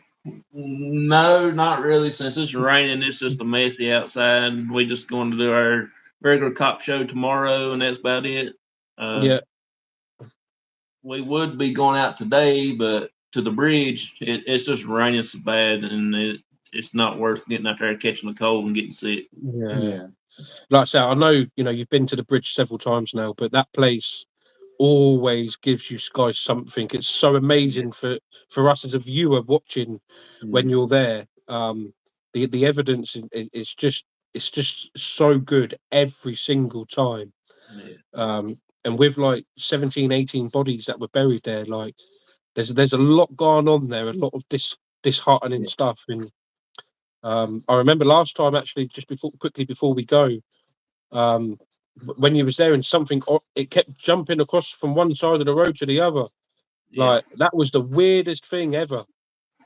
D: not really. Since it's raining, it's just a messy outside. We just going to do our regular cop show tomorrow, and that's about it.
A: Yeah,
D: We would be going out today, but to the bridge, it's just raining so bad, and it's not worth getting out there catching the cold and getting sick.
A: yeah. Like I say, I know you've been to the bridge several times now, but that place always gives you guys something. It's so amazing for us as a viewer watching when you're there. The evidence is just it's just so good every single time.
D: Yeah.
A: And with like 17, 18 bodies that were buried there, like there's a lot going on there, a lot of disheartening stuff. And I remember last time actually, just quickly before we go, when you was there and something it kept jumping across from one side of the road to the other. Like that was the weirdest thing ever.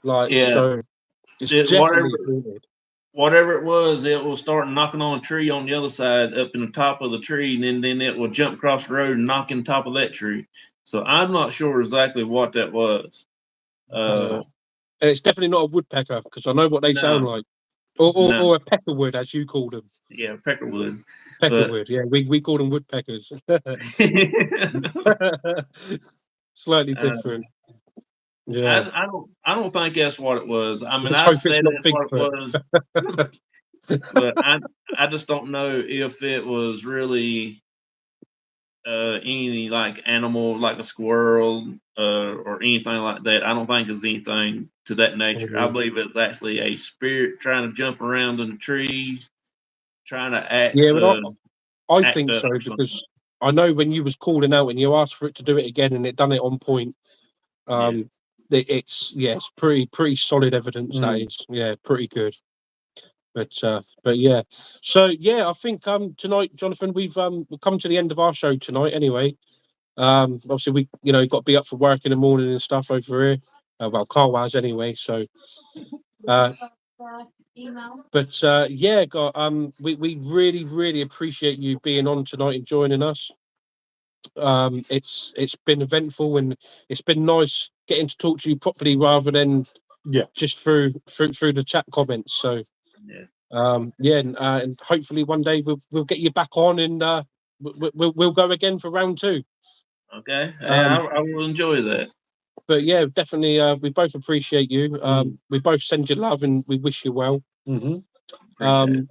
A: Like so it's definitely weird.
D: Whatever it will start knocking on a tree on the other side up in the top of the tree, and then it will jump across the road and knock in the top of that tree. So I'm not sure exactly what that was.
A: And it's definitely not a woodpecker because I know what they sound like. Or a peckerwood, as you call them.
D: Yeah, peckerwood.
A: Peckerwood, yeah. We call them woodpeckers. Slightly different. Yeah.
D: I don't think that's what it was. I mean,
A: I
D: I
A: hope it's
D: said
A: not
D: that's what it
A: Bigfoot.
D: was, but I just don't know if it was really any like animal, like a squirrel or anything like that. I don't think it's anything to that nature. I believe it's actually a spirit trying to jump around in the trees trying to act.
A: Yeah, but I
D: act
A: think
D: up
A: so
D: or something.
A: because I know when you was calling out and you asked for it to do it again and it done it on point. It's pretty solid evidence that is. Yeah, pretty good. But yeah, so yeah, I think tonight, Jonathan, we've come to the end of our show tonight. Anyway, obviously we got to be up for work in the morning and stuff over here. Well, Carl has anyway. So, but yeah, we really appreciate you being on tonight and joining us. It's been eventful and it's been nice getting to talk to you properly rather than just through the chat comments. So. And hopefully one day we'll get you back on and we'll go again for round 2.
D: Okay, I will enjoy that.
A: But yeah, definitely, we both appreciate you. We both send you love and we wish you well.
D: Appreciate it.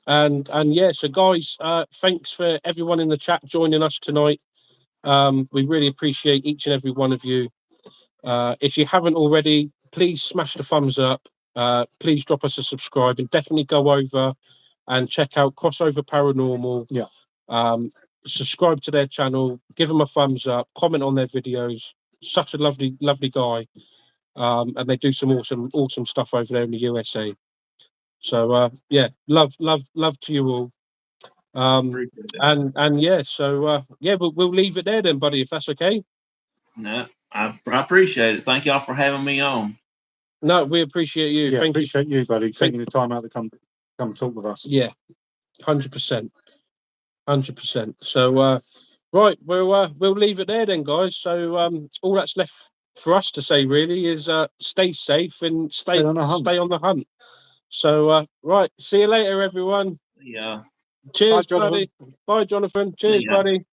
A: And yeah, so guys, thanks for everyone in the chat joining us tonight. We really appreciate each and every one of you. If you haven't already, please smash the thumbs up. Please drop us a subscribe and definitely go over and check out Crossover Paranormal. Subscribe to their channel, give them a thumbs up, comment on their videos. Such a lovely guy. And they do some awesome stuff over there in the USA. So yeah, love to you all. And yeah, so yeah, we'll leave it there then, buddy, if that's okay.
D: No, I appreciate it. Thank y'all for having me on.
A: No, we appreciate you.
C: Yeah, appreciate you, buddy, taking the time out to come talk with us.
A: Yeah, 100%. So right, we'll leave it there then, guys. So all that's left for us to say really is stay safe and stay on the hunt. So right, see you later, everyone.
D: Yeah.
A: Cheers,
C: Bye,
A: buddy. Bye, Jonathan. Cheers, buddy.